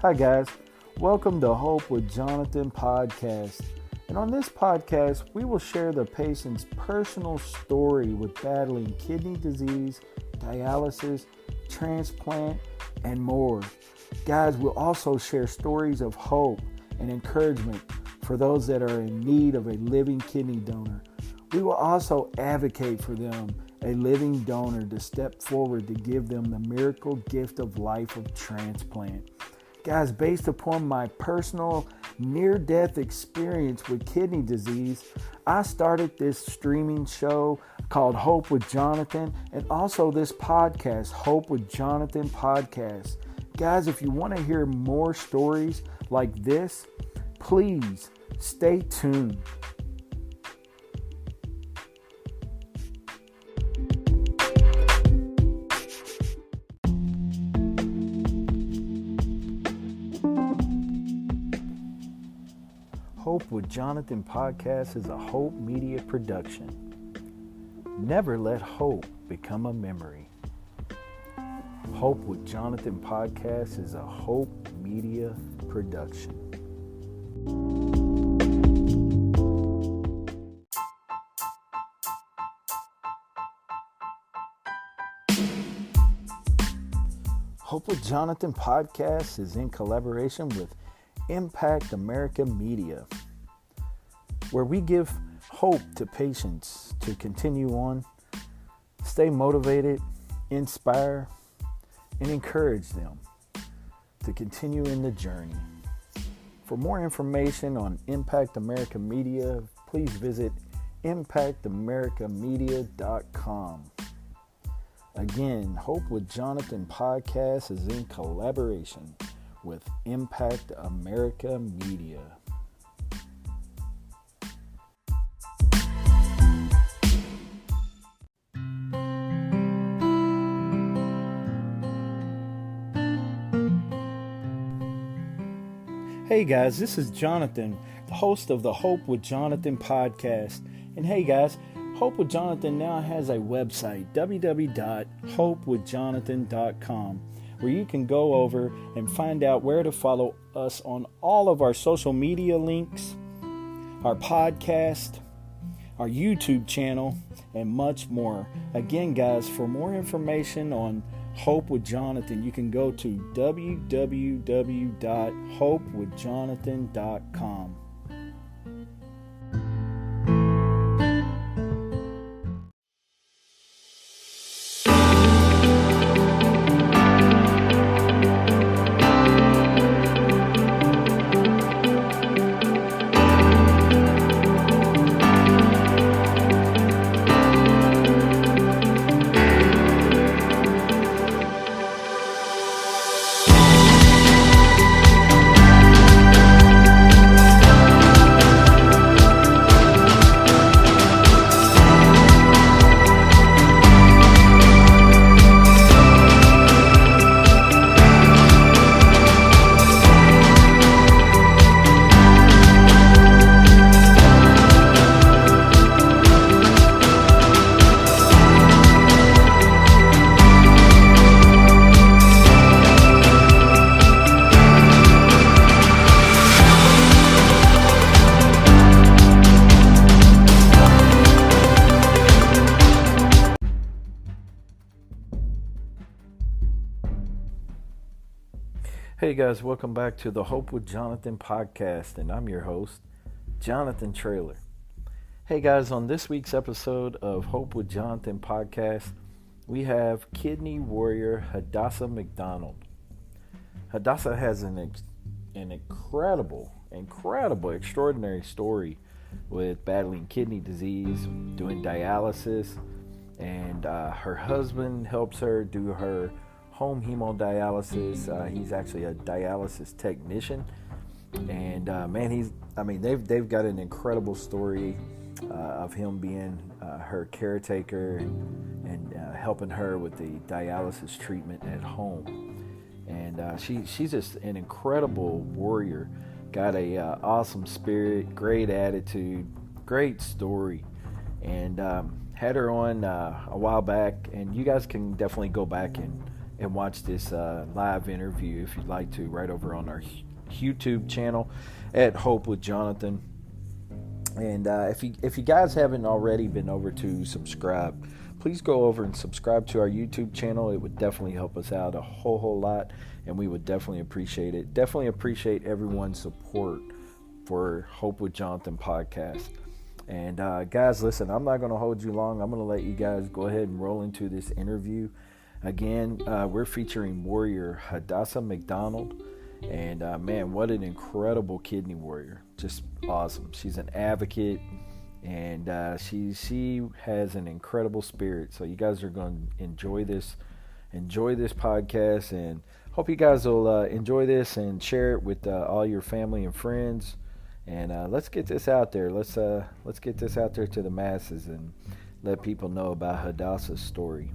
Hi guys, welcome to Hope with Jonathan podcast. And on this podcast, we will share the patient's personal story with battling kidney disease, dialysis, transplant, and more. Guys, we'll also share stories of hope and encouragement for those that are in need of a living kidney donor. We will also advocate for them, a living donor, to step forward to give them the miracle gift of life of transplant. Guys, based upon my personal near-death experience with kidney disease, I started this streaming show called Hope with Jonathan, and also this podcast, Hope with Jonathan Podcast. Guys, if you want to hear more stories like this, please stay tuned. Hope with Jonathan podcast is a Hope Media production. Never let hope become a memory. Hope with Jonathan podcast is a Hope Media production. Hope with Jonathan podcast is in collaboration with Impact America Media, where we give hope to patients to continue on, stay motivated, inspire, and encourage them to continue in the journey. For more information on Impact America Media, please visit impactamericamedia.com. Again, Hope with Jonathan podcast is in collaboration with Impact America Media. Hey guys, this is Jonathan, the host of the Hope with Jonathan podcast. And hey guys, Hope with Jonathan now has a website, www.hopewithjonathan.com, where you can go over and find out where to follow us on all of our social media links, our podcast, our YouTube channel, and much more. Again, guys, for more information on Hope with Jonathan, you can go to www.hopewithjonathan.com. Hey guys, welcome back to the Hope with Jonathan podcast, and I'm your host, Jonathan Traylor. Hey guys, on this week's episode of Hope with Jonathan podcast, we have kidney warrior Hadassah McDonald. Hadassah has an incredible, extraordinary story with battling kidney disease, doing dialysis, and her husband helps her do her home hemodialysis. He's actually a dialysis technician, and they've got an incredible story of him being her caretaker and helping her with the dialysis treatment at home. And she's just an incredible warrior. Got a awesome spirit, great attitude, great story, and had her on a while back. And you guys can definitely go back and and watch this live interview if you'd like to, right over on our YouTube channel at Hope with Jonathan. And if you guys haven't already been over to subscribe, please go over and subscribe to our YouTube channel. It would definitely help us out a whole lot, and we would definitely appreciate it. Definitely appreciate everyone's support for Hope with Jonathan podcast. And guys, listen, I'm not going to hold you long. I'm going to let you guys go ahead and roll into this interview. Again, we're featuring Warrior Hadassah McDonald. And man, what an incredible kidney warrior. Just awesome. She's an advocate, and she has an incredible spirit. So you guys are going to enjoy this podcast, and hope you guys will enjoy this and share it with all your family and friends. And let's get this out there. Let's get this out there to the masses and let people know about Hadassah's story.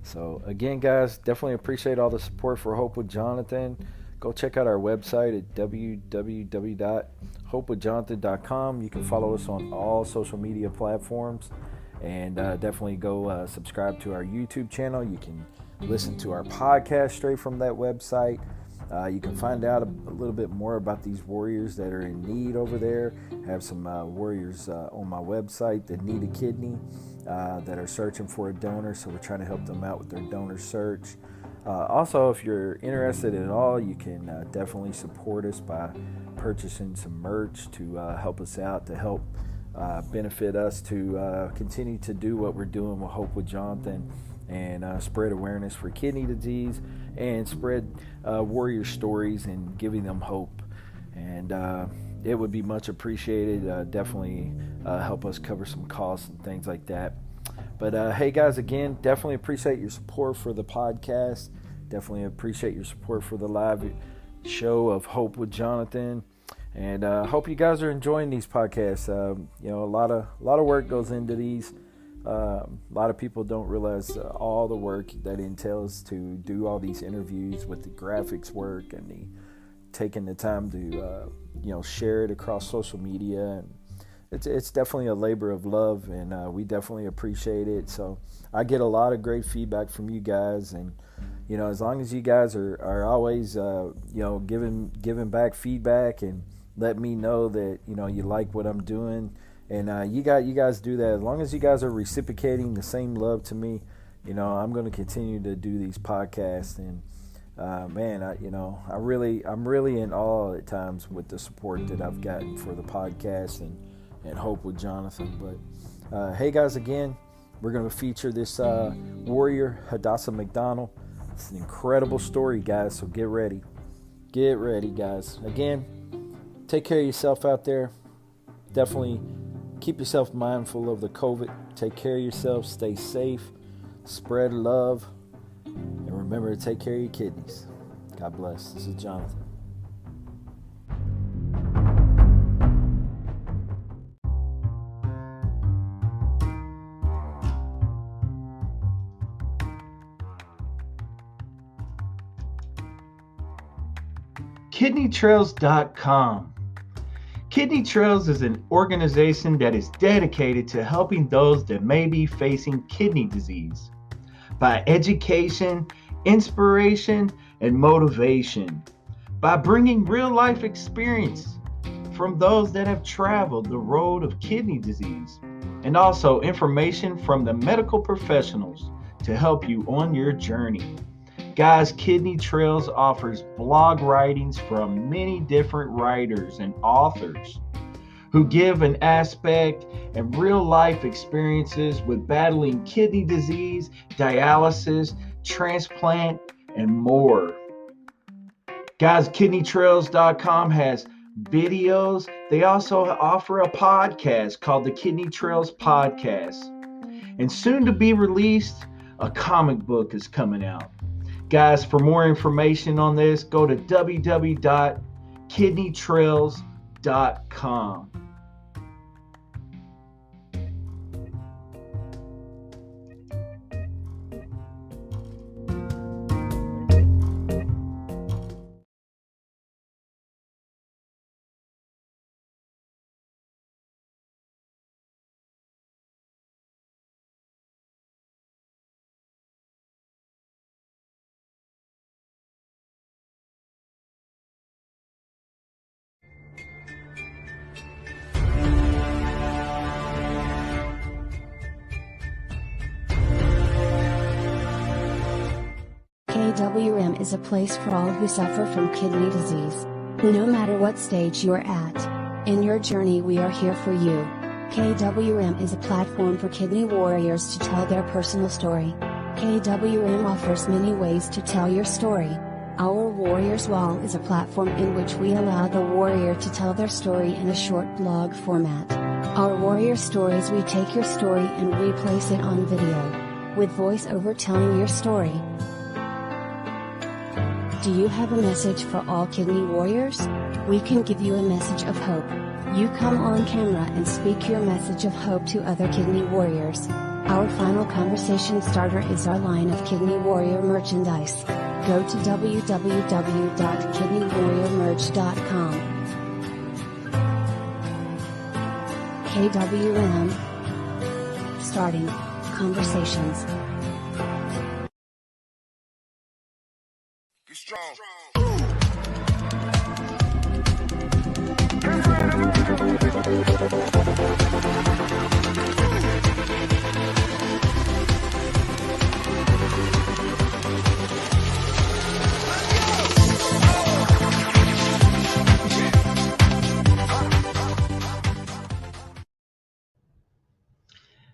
So again, guys, definitely appreciate all the support for Hope with Jonathan. Go check out our website at www.hopewithjonathan.com. You can follow us on all social media platforms, and definitely go subscribe to our YouTube channel. You can listen to our podcast straight from that website. You can find out a little bit more about these warriors that are in need over there. I have some warriors on my website that need a kidney, that are searching for a donor, so we're trying to help them out with their donor search. Also, if you're interested at all, you can definitely support us by purchasing some merch to help us out, to help benefit us to continue to do what we're doing with Hope with Jonathan, and spread awareness for kidney disease and spread warrior stories and giving them hope. And it would be much appreciated. Definitely help us cover some costs and things like that. But hey, guys, again, definitely appreciate your support for the podcast. Definitely appreciate your support for the live show of Hope with Jonathan. And hope you guys are enjoying these podcasts. A lot of work goes into these. A lot of people don't realize all the work that entails to do all these interviews, with the graphics work and the taking the time to share it across social media. And it's definitely a labor of love, and we definitely appreciate it. So I get a lot of great feedback from you guys, and as long as you guys are always giving back feedback and let me know that you like what I'm doing, and you guys do that. As long as you guys are reciprocating the same love to me, I'm going to continue to do these podcasts. And man, I'm really in awe at times with the support that I've gotten for the podcast and Hope with Jonathan. But hey, guys, again, we're going to feature this warrior, Hadassah McDonald. It's an incredible story, guys, so get ready, guys. Again, take care of yourself out there. Definitely keep yourself mindful of the COVID. Take care of yourself, stay safe, spread love, and remember to take care of your kidneys. God bless. This is Jonathan. KidneyTrails.com. Kidney Trails is an organization that is dedicated to helping those that may be facing kidney disease by education, inspiration, and motivation, by bringing real-life experience from those that have traveled the road of kidney disease, and also information from the medical professionals to help you on your journey. Guys, Kidney Trails offers blog writings from many different writers and authors who give an aspect and real life experiences with battling kidney disease, dialysis, transplant, and more. Guys, KidneyTrails.com has videos. They also offer a podcast called the Kidney Trails Podcast. And soon to be released, a comic book is coming out. Guys, for more information on this, go to www.kidneytrails.com. KWM is a place for all who suffer from kidney disease. No matter what stage you're at in your journey, we are here for you. KWM is a platform for kidney warriors to tell their personal story. KWM offers many ways to tell your story. Our Warriors Wall is a platform in which we allow the warrior to tell their story in a short blog format. Our Warrior Stories, we take your story and we place it on video, with voiceover telling your story. Do you have a message for all kidney warriors? We can give you a message of hope. You come on camera and speak your message of hope to other kidney warriors. Our final conversation starter is our line of Kidney Warrior merchandise. Go to www.kidneywarriormerch.com. KWM. Starting conversations. Be strong.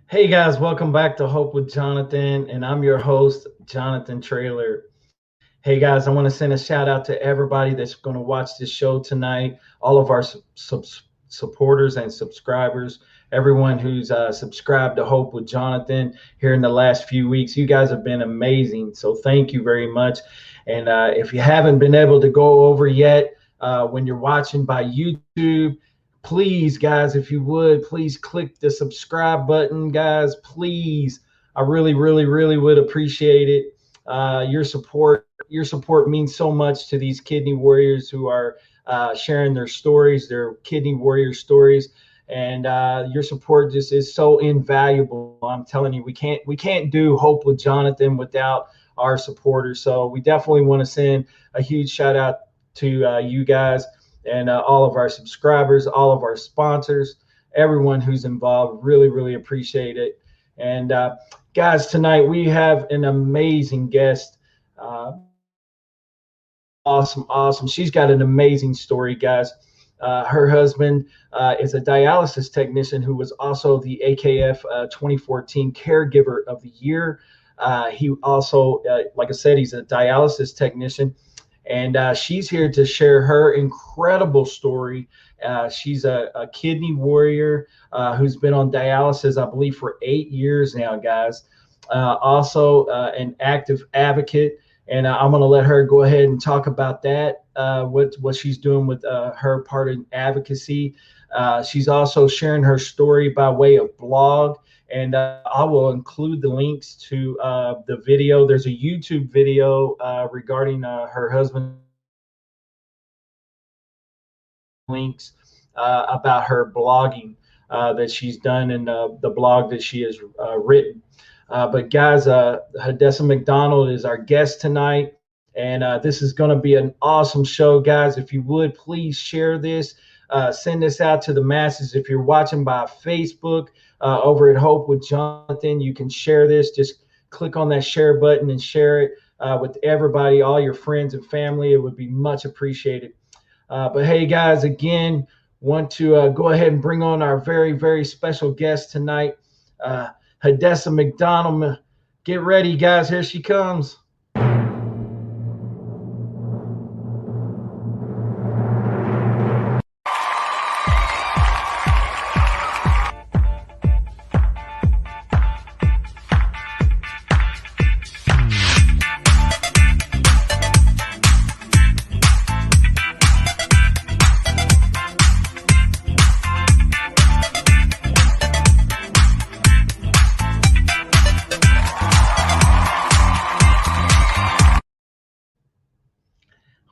Hey guys, welcome back to Hope with Jonathan, and I'm your host, Jonathan Traylor. Hey guys, I want to send a shout out to everybody that's going to watch this show tonight, all of our supporters and subscribers, everyone who's subscribed to Hope with Jonathan here in the last few weeks. You guys have been amazing, so thank you very much. And if you haven't been able to go over yet, when you're watching by YouTube, please, guys, if you would, please click the subscribe button, guys, please. I really, really, really would appreciate it. Your support means so much to these kidney warriors who are sharing their stories, their kidney warrior stories, and your support just is so invaluable. I'm telling you, we can't do Hope with Jonathan without our supporters. So we definitely want to send a huge shout out to you guys and all of our subscribers, all of our sponsors, everyone who's involved. Really, really appreciate it. And guys, tonight we have an amazing guest. Awesome. She's got an amazing story, guys. Her husband is a dialysis technician who was also the AKF 2014 Caregiver of the Year. He also, like I said, he's a dialysis technician. And she's here to share her incredible story. She's a kidney warrior who's been on dialysis, I believe, for 8 years now, guys. Also an active advocate. And I'm going to let her go ahead and talk about that, what she's doing with her part in advocacy. She's also sharing her story by way of blog. And I will include the links to the video. There's a YouTube video regarding her husband. Links about her blogging that she's done and the blog that she has written. But guys, Hadassah McDonald is our guest tonight. And this is going to be an awesome show, guys. If you would, please share this. Send this out to the masses. If you're watching by Facebook, over at Hope with Jonathan, you can share this. Just click on that share button and share it with everybody, all your friends and family. It would be much appreciated. But hey, guys, again, want to go ahead and bring on our very, very special guest tonight, Hadassah McDonald. Get ready, guys. Here she comes.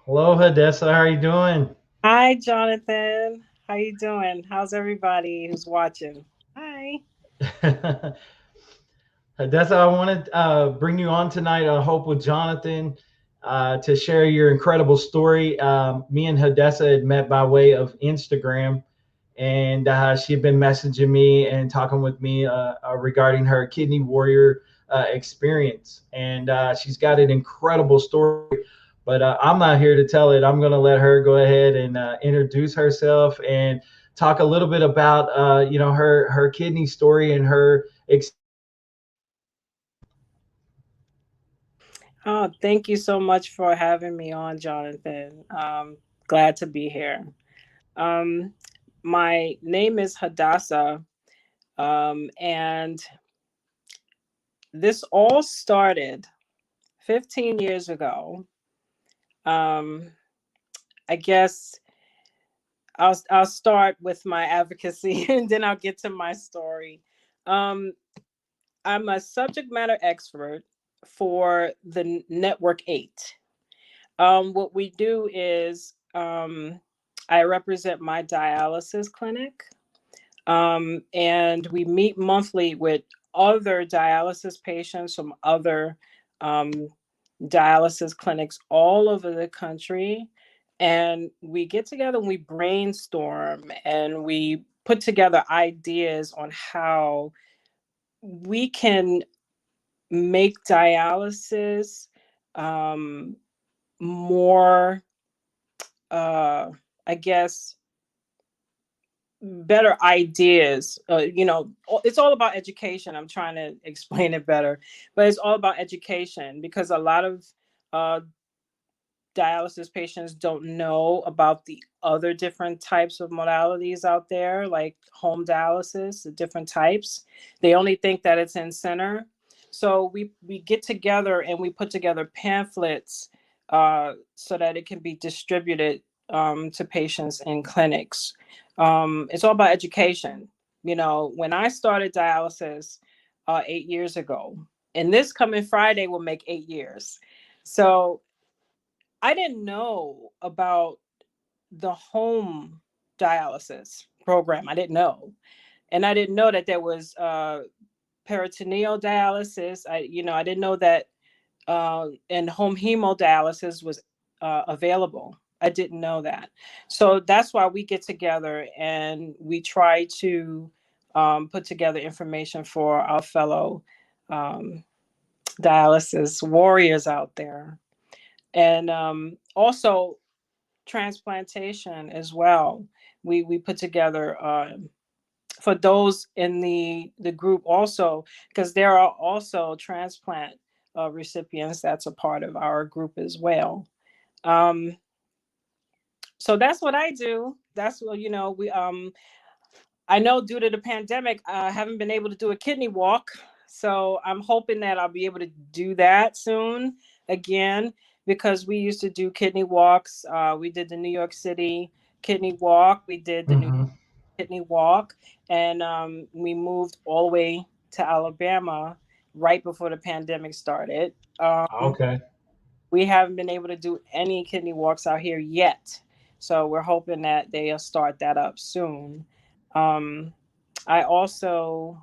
Hello, Hadassah. How are you doing? Hi, Jonathan. How you doing? How's everybody who's watching? Hi. Hadassah, I want to bring you on tonight on Hope with Jonathan to share your incredible story. Me and Hadassah had met by way of Instagram, and she had been messaging me and talking with me regarding her kidney warrior experience, and she's got an incredible story. But I'm not here to tell it. I'm going to let her go ahead and introduce herself and talk a little bit about her kidney story and her Oh, thank you so much for having me on, Jonathan. Glad to be here. Um, my name is Hadassah, and this all started 15 years ago. Um, I guess I'll start with my advocacy and then I'll get to my story. Um, I'm a subject matter expert for the Network 8. What we do is I represent my dialysis clinic, and we meet monthly with other dialysis patients from other um, dialysis clinics all over the country. And we get together and we brainstorm and we put together ideas on how we can make dialysis more, I guess, better ideas. It's all about education. I'm trying to explain it better, but it's all about education because a lot of uh, dialysis patients don't know about the other different types of modalities out there, like home dialysis, the different types. They only think that it's in center. So we get together and we put together pamphlets so that it can be distributed to patients in clinics. It's all about education. When I started dialysis 8 years ago, and this coming Friday will make 8 years. So I didn't know about the home dialysis program. I didn't know. And I didn't know that there was peritoneal dialysis. I didn't know that and home hemodialysis was available. I didn't know that. So that's why we get together and we try to put together information for our fellow dialysis warriors out there. And also transplantation as well. We put together for those in the group also, because there are also transplant recipients that's a part of our group as well. Um, so that's what I do. That's what we I know due to the pandemic, I haven't been able to do a kidney walk. So I'm hoping that I'll be able to do that soon again, because we used to do kidney walks. We did the New York City kidney walk. We did the New Mm-hmm. kidney walk. And we moved all the way to Alabama right before the pandemic started. Okay. We haven't been able to do any kidney walks out here yet. So we're hoping that they'll start that up soon. Um, I also,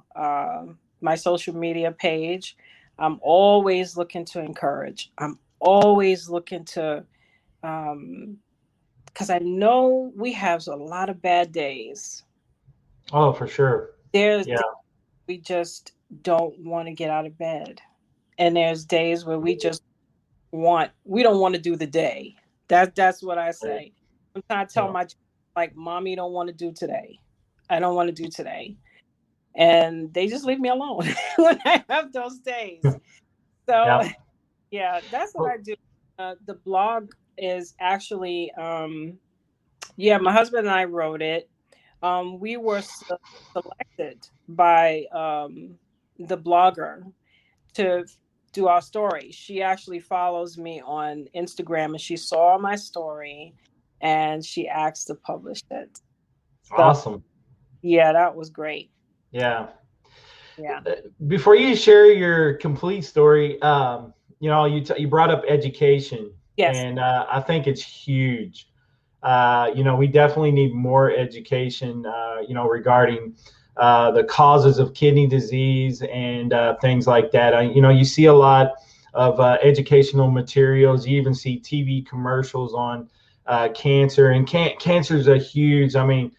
my social media page, I'm always looking to encourage. I'm always looking to, because I know we have a lot of bad days. Oh, for sure. There's Yeah. we just don't want to get out of bed. And there's days where we don't want to do the day. That's what I say. I'm trying to tell Yeah. my children, like, mommy don't want to do today. I don't want to do today. And they just leave me alone when I have those days. So Yeah. yeah, that's what I do. The blog is actually yeah, my husband and I wrote it. We were selected by the blogger to do our story. She actually follows me on Instagram and she saw my story and she asked to publish it. So Awesome. yeah, that was great. Yeah. Yeah. Before you share your complete story, you brought up education, Yes. and I think it's huge. We definitely need more education, regarding the causes of kidney disease and things like that. You see a lot of educational materials. You even see TV commercials on cancer, and cancer is a huge. I mean,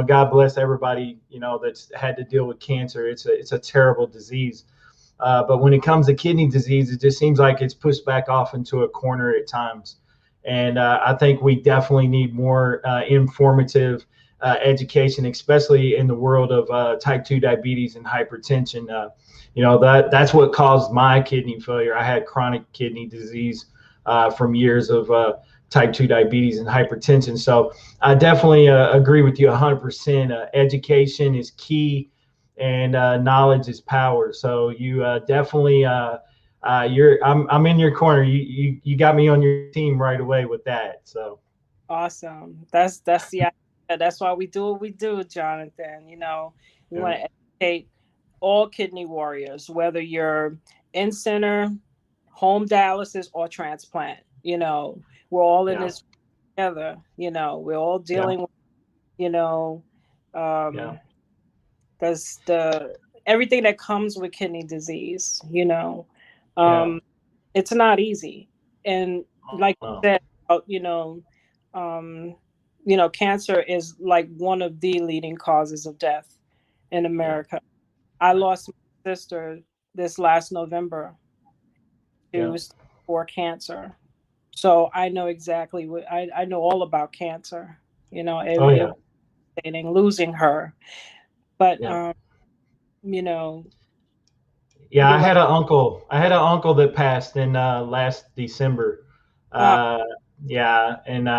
God bless everybody, that's had to deal with cancer. It's a terrible disease. But when it comes to kidney disease, it just seems like it's pushed back off into a corner at times. And I think we definitely need more informative education, especially in the world of type 2 diabetes and hypertension. That's what caused my kidney failure. I had chronic kidney disease from years of type 2 diabetes and hypertension. So I definitely agree with you 100%. Education is key, and knowledge is power. So you definitely I'm in your corner. You got me on your team right away with that. So awesome. That's the idea. That's why we do what we do, Jonathan. We want to educate all kidney warriors, whether you're in center, home dialysis, or transplant. We're all in this together. We're all dealing with, that's everything that comes with kidney disease. It's not easy, and like you said, cancer is like one of the leading causes of death in America. I lost my sister this last November to cancer, so I know exactly what I know all about cancer. Losing her, but I had an uncle. That passed in last December. And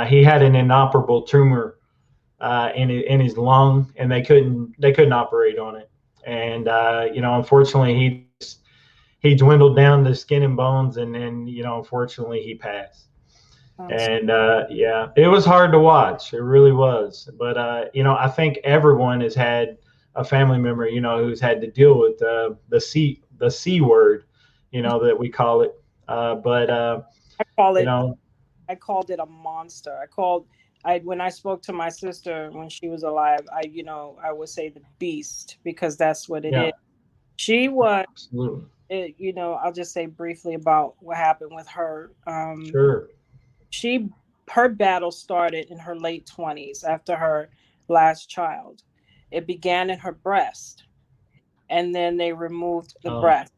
he had an inoperable tumor in his lung, and they couldn't operate on it. And unfortunately, he dwindled down to skin and bones, and then unfortunately he passed. And it was hard to watch. It really was. But I think everyone has had a family member who's had to deal with the C word, that we call it. But I call it. I called it a monster. When I spoke to my sister when she was alive, I would say the beast, because that's what it is. She was, I'll just say briefly about what happened with her. Sure. Her battle started in her late 20s after her last child. It began in her breast, and then they removed the breast,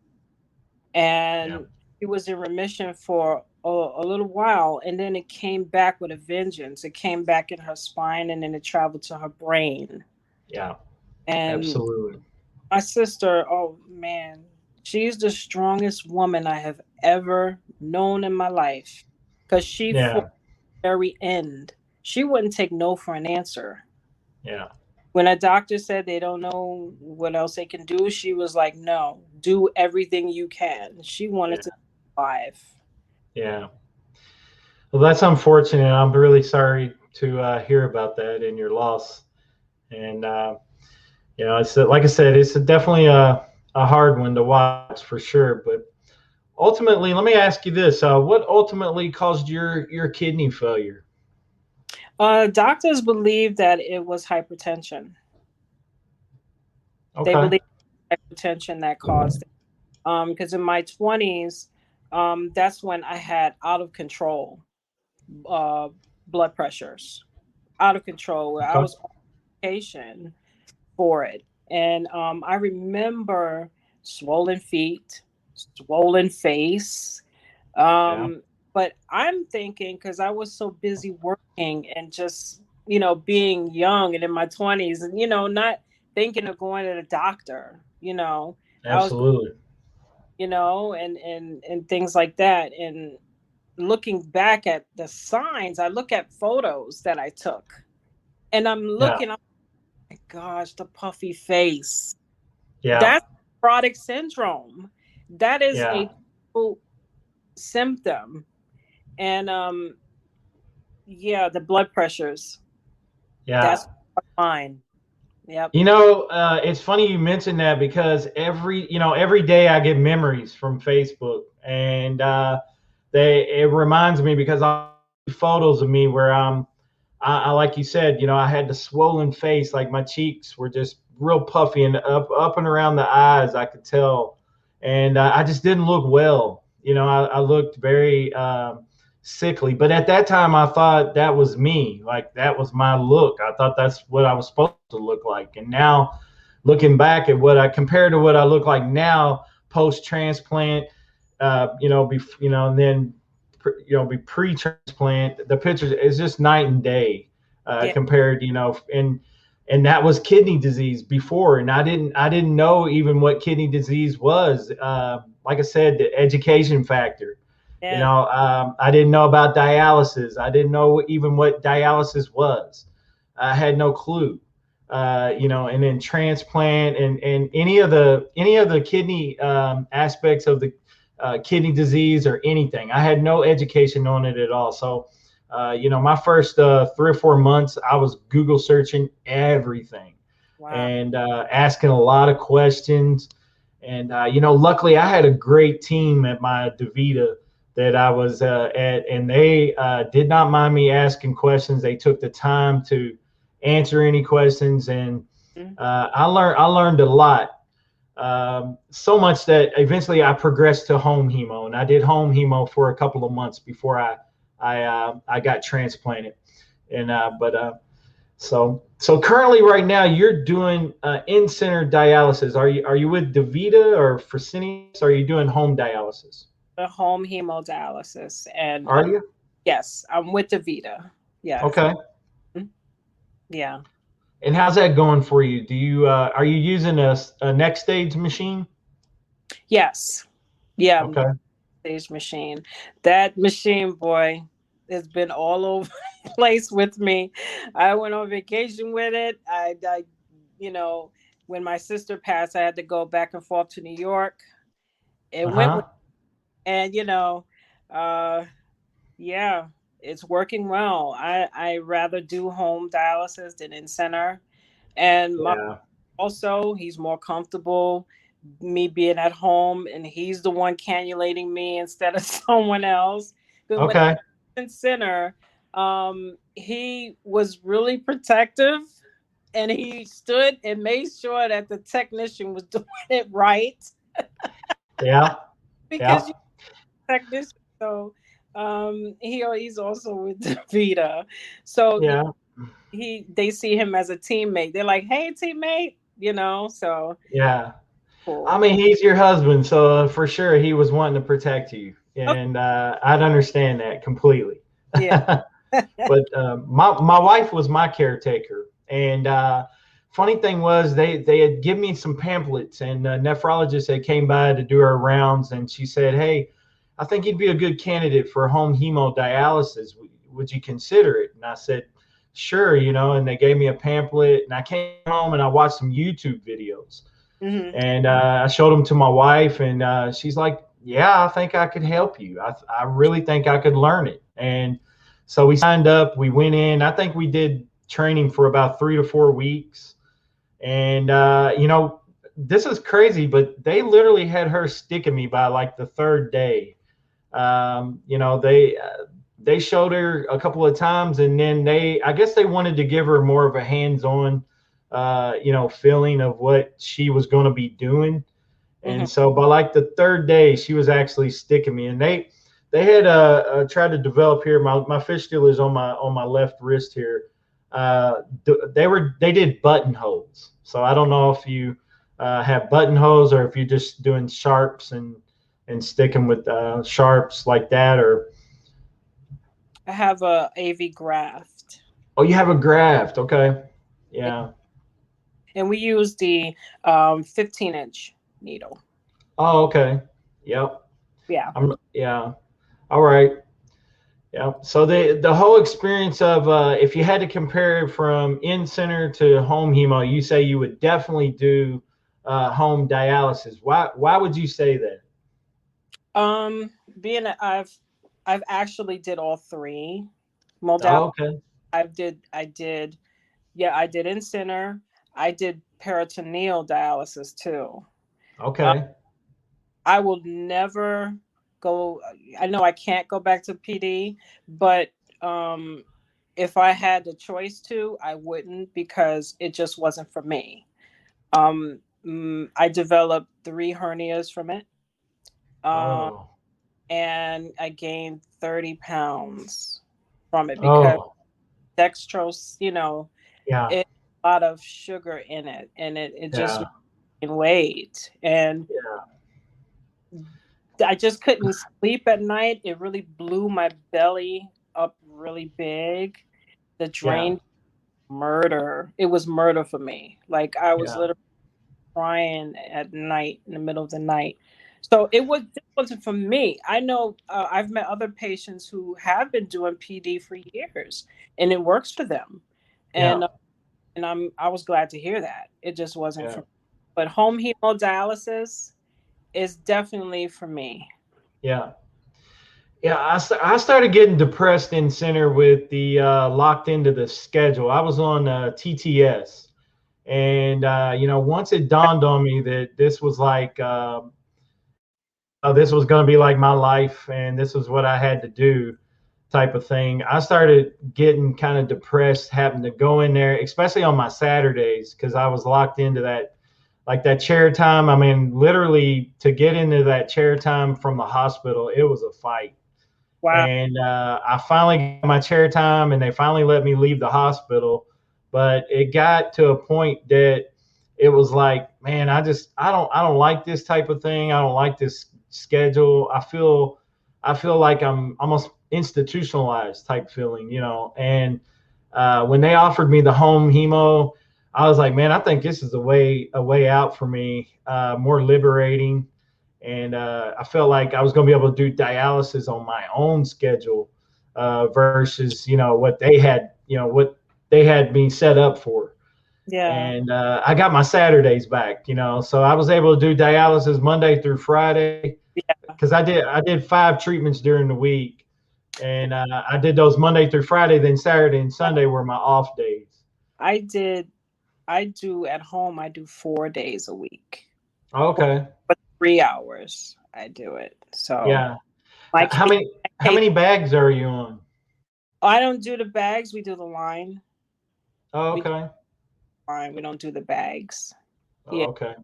and she was in remission for a little while, and then it came back with a vengeance. It came back in her spine, and then it traveled to her brain. Yeah, and absolutely. My sister, oh man, she's the strongest woman I have ever known in my life, because she fought at the very end. She wouldn't take no for an answer. Yeah. When a doctor said they don't know what else they can do, she was like, no, do everything you can. She wanted to survive. Yeah. Well, that's unfortunate. I'm really sorry to hear about that and your loss. And, it's like I said, it's definitely a hard one to watch for sure. But ultimately, let me ask you this. What ultimately caused your kidney failure? Doctors believe that it was hypertension. Okay. They believe hypertension that caused it. Because in my 20s, that's when I had out of control blood pressures, out of control, where I was on medication for it. And I remember swollen feet, swollen face. But I'm thinking, because I was so busy working and just, being young and in my 20s and, not thinking of going to the doctor, Absolutely. And things like that. And looking back at the signs, I look at photos that I took, and I'm looking, oh my gosh, the puffy face. Yeah. That's nephrotic syndrome. That is a symptom. And the blood pressures. Yeah. That's fine. Yep. It's funny you mentioned that, because every day I get memories from Facebook, and it reminds me, because I see photos of me where I like you said, I had the swollen face, like my cheeks were just real puffy, and up and around the eyes, I could tell, and I just didn't look well. I looked very sickly, but at that time I thought that was me, like that was my look. I thought that's what I was supposed to look like. And now, looking back at compared to what I look like now, post transplant, and then be pre-transplant. The pictures is just night and day Yeah. compared, and that was kidney disease before, and I didn't know even what kidney disease was. Like I said, the education factor. Yeah. I didn't know about dialysis. I didn't know even what dialysis was. I had no clue. And then transplant and any of the kidney aspects of the kidney disease or anything. I had no education on it at all. So, my first 3 or 4 months, I was Google searching everything. Wow. And asking a lot of questions. And, luckily I had a great team at my DaVita that I was at, and they did not mind me asking questions. They took the time to answer any questions, and I learned a lot. So much that eventually I progressed to home hemo, and I did home hemo for a couple of months before I got transplanted. And so currently right now you're doing in-center dialysis. Are you with DaVita or Fresenius? Or are you doing home dialysis? The home hemodialysis, and Are you? yes, I'm with DaVita. Yes. Okay. Yeah. And how's that going for you? Do you are you using a next stage machine? Yes. Yeah. Okay. Stage machine. That machine, boy, has been all over the place with me. I went on vacation with it. I when my sister passed, I had to go back and forth to New York. It went with, and yeah, it's working well. I rather do home dialysis than in center, and also he's more comfortable me being at home, and he's the one cannulating me instead of someone else. But when I was in center, he was really protective, and he stood and made sure that the technician was doing it right. Yeah. Because technician, so he's also with DaVita. So they see him as a teammate. They're like, "Hey, teammate," so yeah. cool. I mean, he's your husband, so for sure he was wanting to protect you, and I'd understand that completely. Yeah. But my wife was my caretaker, and funny thing was they had given me some pamphlets, and a nephrologist had came by to do her rounds, and she said, "Hey, I think you'd be a good candidate for home hemodialysis. Would you consider it?" And I said, "Sure," and they gave me a pamphlet, and I came home and I watched some YouTube videos. Mm-hmm. And I showed them to my wife, and she's like, "Yeah, I think I could help you. I really think I could learn it." And so we signed up. We went in. I think we did training for about 3 to 4 weeks. And, this is crazy, but they literally had her sticking me by like the third day. They showed her a couple of times, and then I guess they wanted to give her more of a hands-on feeling of what she was going to be doing. And so by like the third day, she was actually sticking me, and they had tried to develop here. My fistula is on my left wrist here. They did buttonholes. So I don't know if you have buttonholes or if you're just doing sharps and sticking with sharps like that, or. I have a AV graft. Oh, you have a graft. Okay. Yeah. And we use the 15-inch needle. Oh, okay. Yep. Yeah. Yeah. All right. Yeah. So the whole experience of if you had to compare it from in-center to home hemo, you say you would definitely do home dialysis. Why would you say that? Being that I've actually did all three modalities. Oh, okay. I did in center. I did peritoneal dialysis too. Okay. I will never go. I know I can't go back to PD, but if I had the choice to, I wouldn't, because it just wasn't for me. I developed 3 hernias from it. And I gained 30 pounds from it because dextrose, it's a lot of sugar in it, and it just gained weight. And I just couldn't sleep at night. It really blew my belly up really big. The drain, murder. It was murder for me. Like I was Yeah. literally crying at night in the middle of the night. So this wasn't for me. I know I've met other patients who have been doing PD for years, and it works for them. Yeah. And I was glad to hear that. It just wasn't Yeah. for me. But home hemodialysis is definitely for me. Yeah. Yeah, I started getting depressed in center with the locked into the schedule. I was on TTS, and once it dawned on me that this was like this was going to be like my life, and this was what I had to do, type of thing. I started getting kind of depressed, having to go in there, especially on my Saturdays, because I was locked into that, like that chair time. I mean, literally to get into that chair time from the hospital, it was a fight. Wow. And I finally got my chair time, and they finally let me leave the hospital. But it got to a point that it was like, man, I don't like this type of thing. I don't like this schedule. I feel like I'm almost institutionalized type feeling, And when they offered me the home hemo, I was like, man, I think this is a way out for me, more liberating. And I felt like I was going to be able to do dialysis on my own schedule versus what they had me set up for. Yeah. And I got my Saturdays back, so I was able to do dialysis Monday through Friday, because I did 5 treatments during the week, and I did those Monday through Friday. Then Saturday and Sunday were my off days. I do at home. I do 4 days a week. Okay. For 3 hours, I do it. So Yeah. like How many bags are you on? I don't do the bags. We do the line. Oh, okay. We don't do the bags. Oh, okay.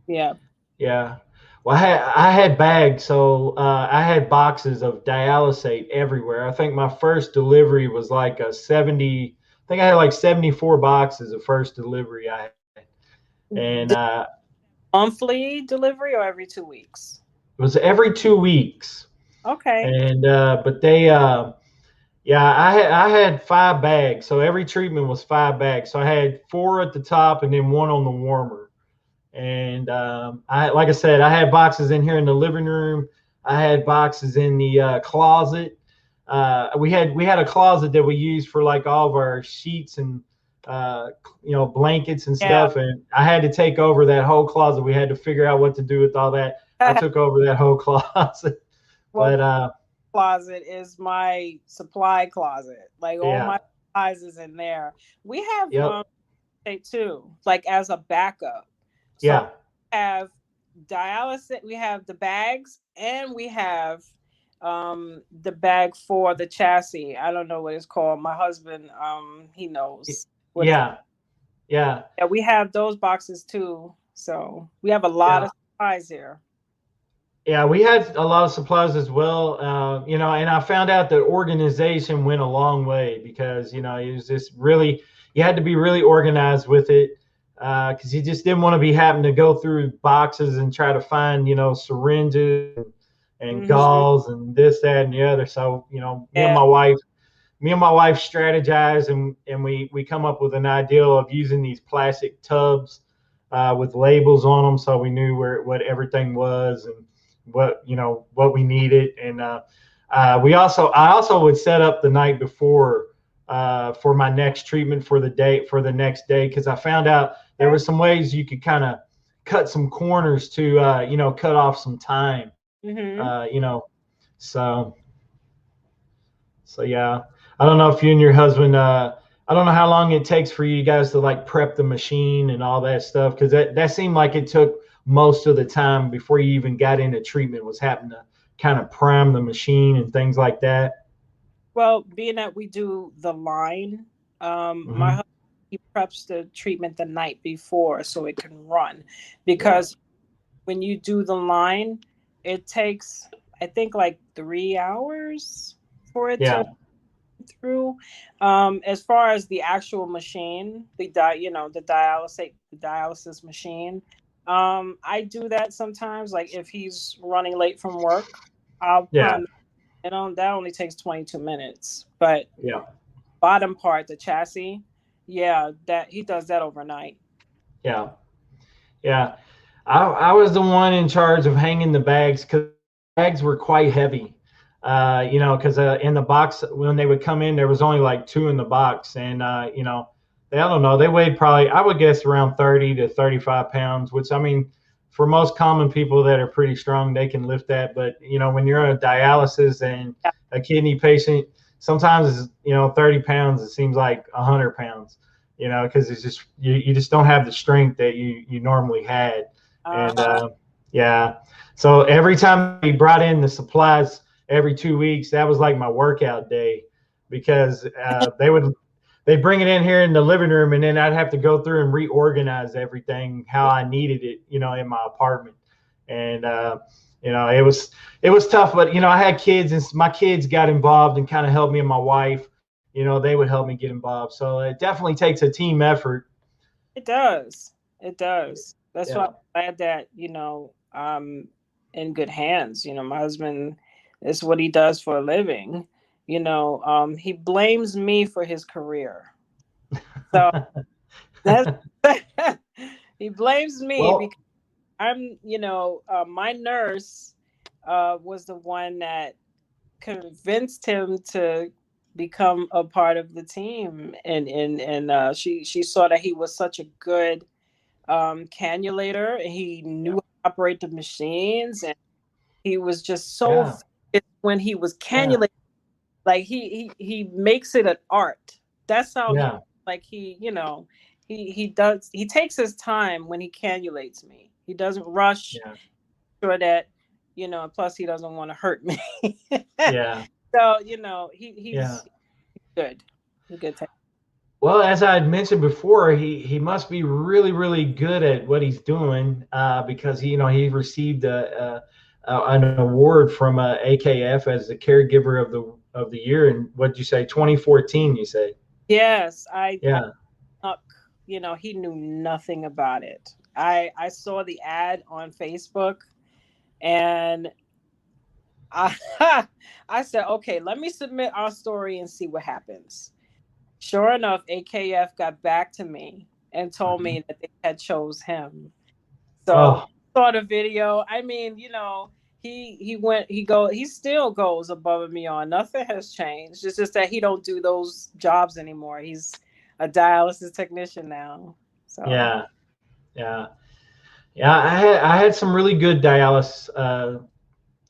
Yeah. Yeah. Well, I had bags, so I had boxes of dialysate everywhere. I think my first delivery was like a 70. I think I had like 74 boxes of first delivery I had, and Monthly delivery or every 2 weeks? it was every 2 weeks. Okay. And but they, I had 5 bags, so every treatment was 5 bags. So I had 4 at the top and then 1 on the warmer. And like I said, I had boxes in here in the living room. I had boxes in the closet. We had a closet that we used for like all of our sheets and blankets and stuff. And I had to take over that whole closet. We had to figure out what to do with all that. I took over that whole closet. Well, closet is my supply closet. Like all my supplies is in there. We have too, like as a backup. So we have dialysis, we have the bags, and we have the bag for the chassis. I don't know what it's called. My husband, he knows. Yeah, we have those boxes too. So we have a lot of supplies here. Yeah, we had a lot of supplies as well, and I found out that organization went a long way, because it was just really, you had to be really organized with it, because you just didn't want to be having to go through boxes and try to find syringes and gauze and this, that, and the other. So me and my wife strategize, and we come up with an idea of using these plastic tubs with labels on them, so we knew what everything was and what we needed. And I also would set up the night before for my next treatment for the next day, because I found out there were some ways you could kind of cut some corners to cut off some time. So yeah, I don't know if you and your husband, I don't know how long it takes for you guys to like prep the machine and all that stuff, because that seemed like it took most of the time before you even got into treatment, was having to kind of prime the machine and things like that. Well, being that we do the line, my husband, he preps the treatment the night before so it can run, because when you do the line, it takes, I think, like 3 hours for it to through. As far as the actual machine, the dialysis machine, I do that sometimes. Like if he's running late from work, I'll put Yeah. on, that only takes 22 minutes. But Yeah. bottom part, the chassis, yeah, that he does that overnight. Yeah. Yeah. I was the one in charge of hanging the bags because bags were quite heavy. Because in the box when they would come in, there was only like 2 in the box, and I don't know, they weighed probably, I would guess, around 30 to 35 pounds, which I mean, for most common people that are pretty strong, they can lift that. But when you're on a dialysis and Yeah. a kidney patient, sometimes 30 pounds, it seems like 100 pounds. Because it's just you just don't have the strength that you normally had. And yeah, so every time we brought in the supplies every 2 weeks, that was like my workout day, because they bring it in here in the living room, and then I'd have to go through and reorganize everything how I needed it, in my apartment. And it was tough, but I had kids, and my kids got involved and kind of helped me and my wife. They would help me get involved. So it definitely takes a team effort. It does. It does. That's why Yeah. I'm glad that, I'm in good hands. My husband, is what he does for a living. He blames me for his career. So that's he blames me Well, because I'm, my nurse was the one that convinced him to become a part of the team, and she saw that he was such a good cannulator, and he knew how to operate the machines, and he was just so yeah, when he was yeah, cannulating, like he makes it an art. That's how he, yeah, like he takes his time when he cannulates me. He doesn't rush, yeah, sure that plus he doesn't want to hurt me. yeah, So yeah. he's good. He's good. Well, as I had mentioned before, he must be really, really good at what he's doing, because he received an award from AKF as the caregiver of the year in, what'd you say, 2014? You say? Yes, I Yeah. snuck, he knew nothing about it. I saw the ad on Facebook, and I I said, okay, let me submit our story and see what happens. Sure enough, AKF got back to me and told Mhm. me that they had chose him. So Oh, saw the video. I mean, he still goes above and beyond. Nothing has changed. It's just that he don't do those jobs anymore. He's a dialysis technician now. So yeah, yeah, yeah. I had some really good dialysis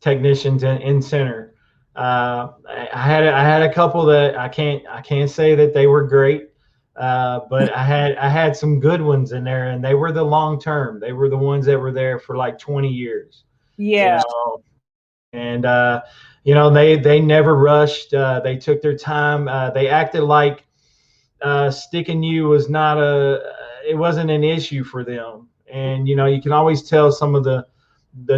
technicians in center. I had a couple that I can't say that they were great, but I had some good ones in there, and they were the long term. They were the ones that were there for like 20 years, you yeah, know, and they never rushed. They took their time. They acted like sticking you was not it wasn't an issue for them. And you can always tell some of the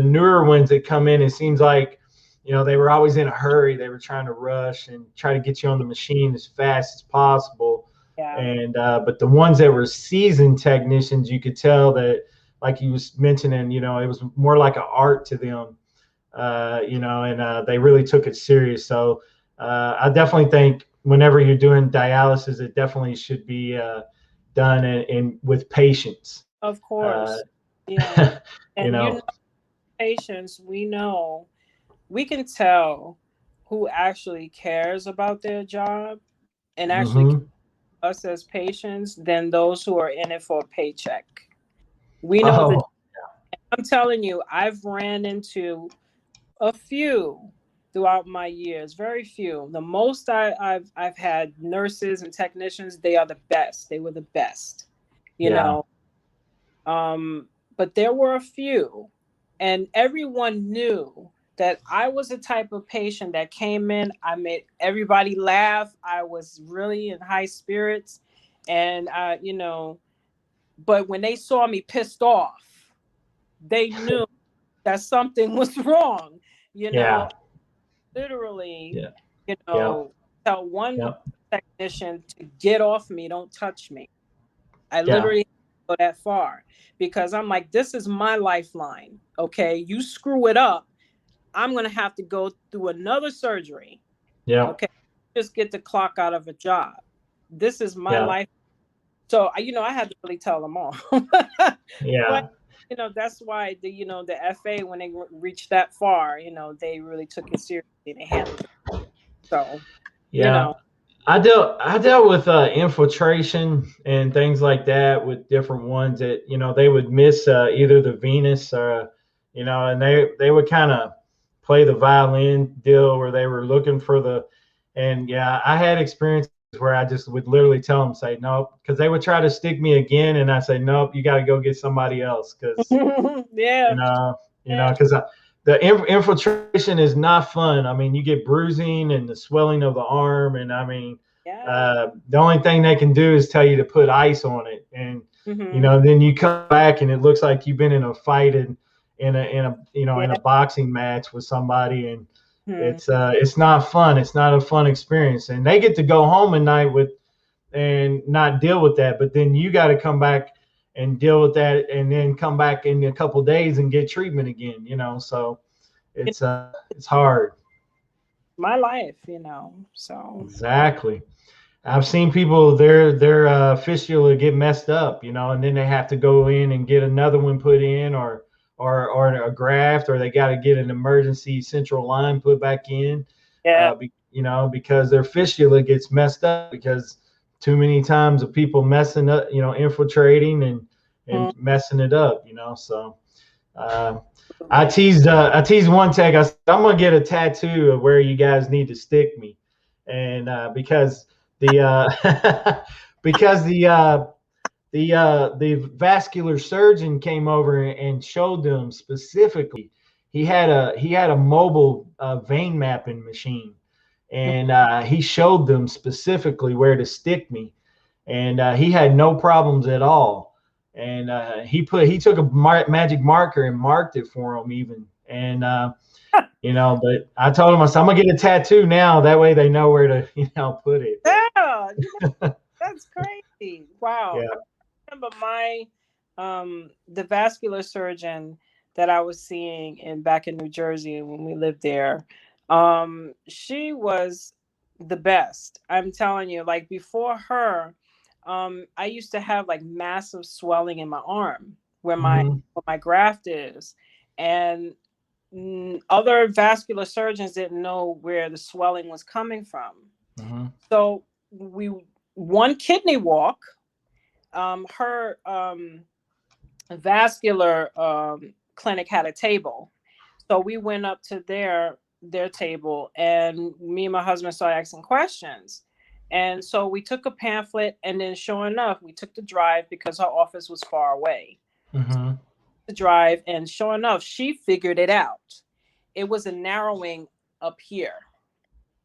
newer ones that come in, it seems like they were always in a hurry. They were trying to rush and try to get you on the machine as fast as possible. yeah, And but the ones that were seasoned technicians, you could tell that, like you was mentioning, it was more like an art to them. And they really took it serious. So I definitely think whenever you're doing dialysis, it definitely should be done in with patience. of Uh, course, yeah. you And know, patients, we can tell who actually cares about their job and actually hmm us as patients than those who are in it for a paycheck. We know that. Oh, I'm telling you, I've ran into a few throughout my years, very few. The most I've had nurses and technicians, they are the best. They were the best, you yeah, know. But there were a few, and everyone knew that I was the type of patient that came in. I made everybody laugh. I was really in high spirits, and but when they saw me pissed off, they knew that something was wrong. You yeah, know, literally, yeah, you yeah, know, tell one yeah, technician to get off me, don't touch me. I yeah, literally go that far, because I'm like, this is my lifeline. Okay, you screw it up, I'm gonna have to go through another surgery. Yeah. Okay, just get the clock out of a job. This is my Yeah. life. So I had to really tell them all. Yeah. But that's why the FA, when they reached that far, they really took it seriously. They handled it. So Yeah. I dealt with infiltration and things like that with different ones that they would miss either the venous or and they would kind of play the violin deal where they were looking for and I had experiences where I just would literally tell them, say nope, because they would try to stick me again, and I say nope, you got to go get somebody else, because yeah, because the infiltration is not fun. I mean, you get bruising and the swelling of the arm, and I mean, the only thing they can do is tell you to put ice on it, and then you come back and it looks like you've been in a fight in a boxing match with somebody, and it's not fun. It's not a fun experience, and they get to go home at night and not deal with that, but then you got to come back and deal with that, and then come back in a couple of days and get treatment again. So it's hard. My life, so exactly. I've seen people their fistula get messed up, and then they have to go in and get another one put in, or a graft, or they got to get an emergency central line put back in. Because their fistula gets messed up because too many times of people messing up, infiltrating and messing it up, So I teased one tech. I said, I'm gonna get a tattoo of where you guys need to stick me, and because the the vascular surgeon came over and showed them specifically. He had a mobile vein mapping machine, and he showed them specifically where to stick me, and he had no problems at all. And he took a magic marker and marked it for him even, and but I told him, I said, I'm gonna get a tattoo now. That way they know where to put it. Yeah, that's crazy. Wow. Yeah. I remember the vascular surgeon that I was seeing back in New Jersey when we lived there. She was the best. I'm telling you, like before her, I used to have like massive swelling in my arm where my graft is, and other vascular surgeons didn't know where the swelling was coming from. So one kidney walk, her vascular clinic had a table, so we went up to their table, and me and my husband started asking questions. And so we took a pamphlet, and then sure enough, we took the drive because her office was far away. The drive, and sure enough, she figured it out. It was a narrowing up here,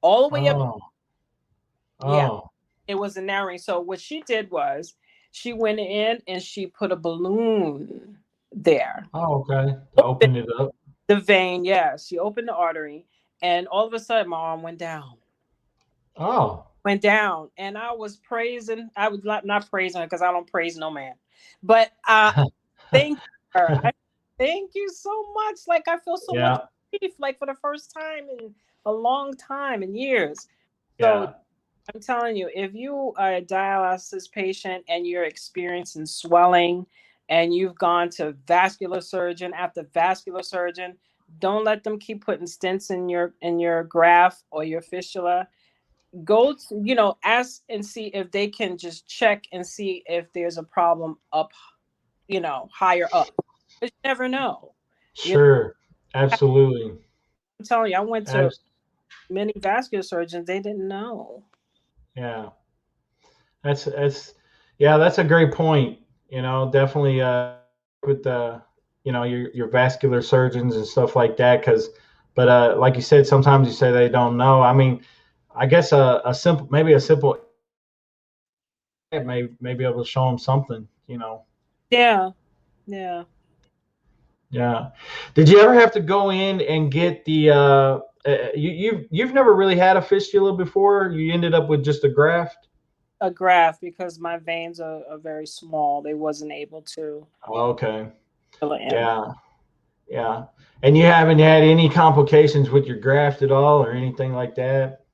all the way up. Yeah, it was a narrowing. So what she did was she went in and she put a balloon there. Oh, okay. To open it up. The vein, yeah. She opened the artery, and all of a sudden my arm went down. Oh. Went down, and I was praising. I was not praising her because I don't praise no man, but thank her. Thank you so much. Like I feel so much relief, like for the first time in a long time, in years. So I'm telling you, if you are a dialysis patient and you're experiencing swelling, and you've gone to vascular surgeon after vascular surgeon, don't let them keep putting stents in your graft or your fistula. Go to, ask and see if they can just check and see if there's a problem up, higher up. But you never know. Sure. Absolutely. I'm telling you, I went to many vascular surgeons. They didn't know. Yeah. That's a great point. Definitely with the, your vascular surgeons and stuff like that. But like you said, sometimes you say they don't know. I mean, I guess a simple may be able to show them something, Yeah. Did you ever have to go in and get the you've never really had a fistula before? You ended up with just a graft? a graft because my veins are very small. They wasn't able to Okay. fill it in. Yeah. Yeah. And you haven't had any complications with your graft at all or anything like that?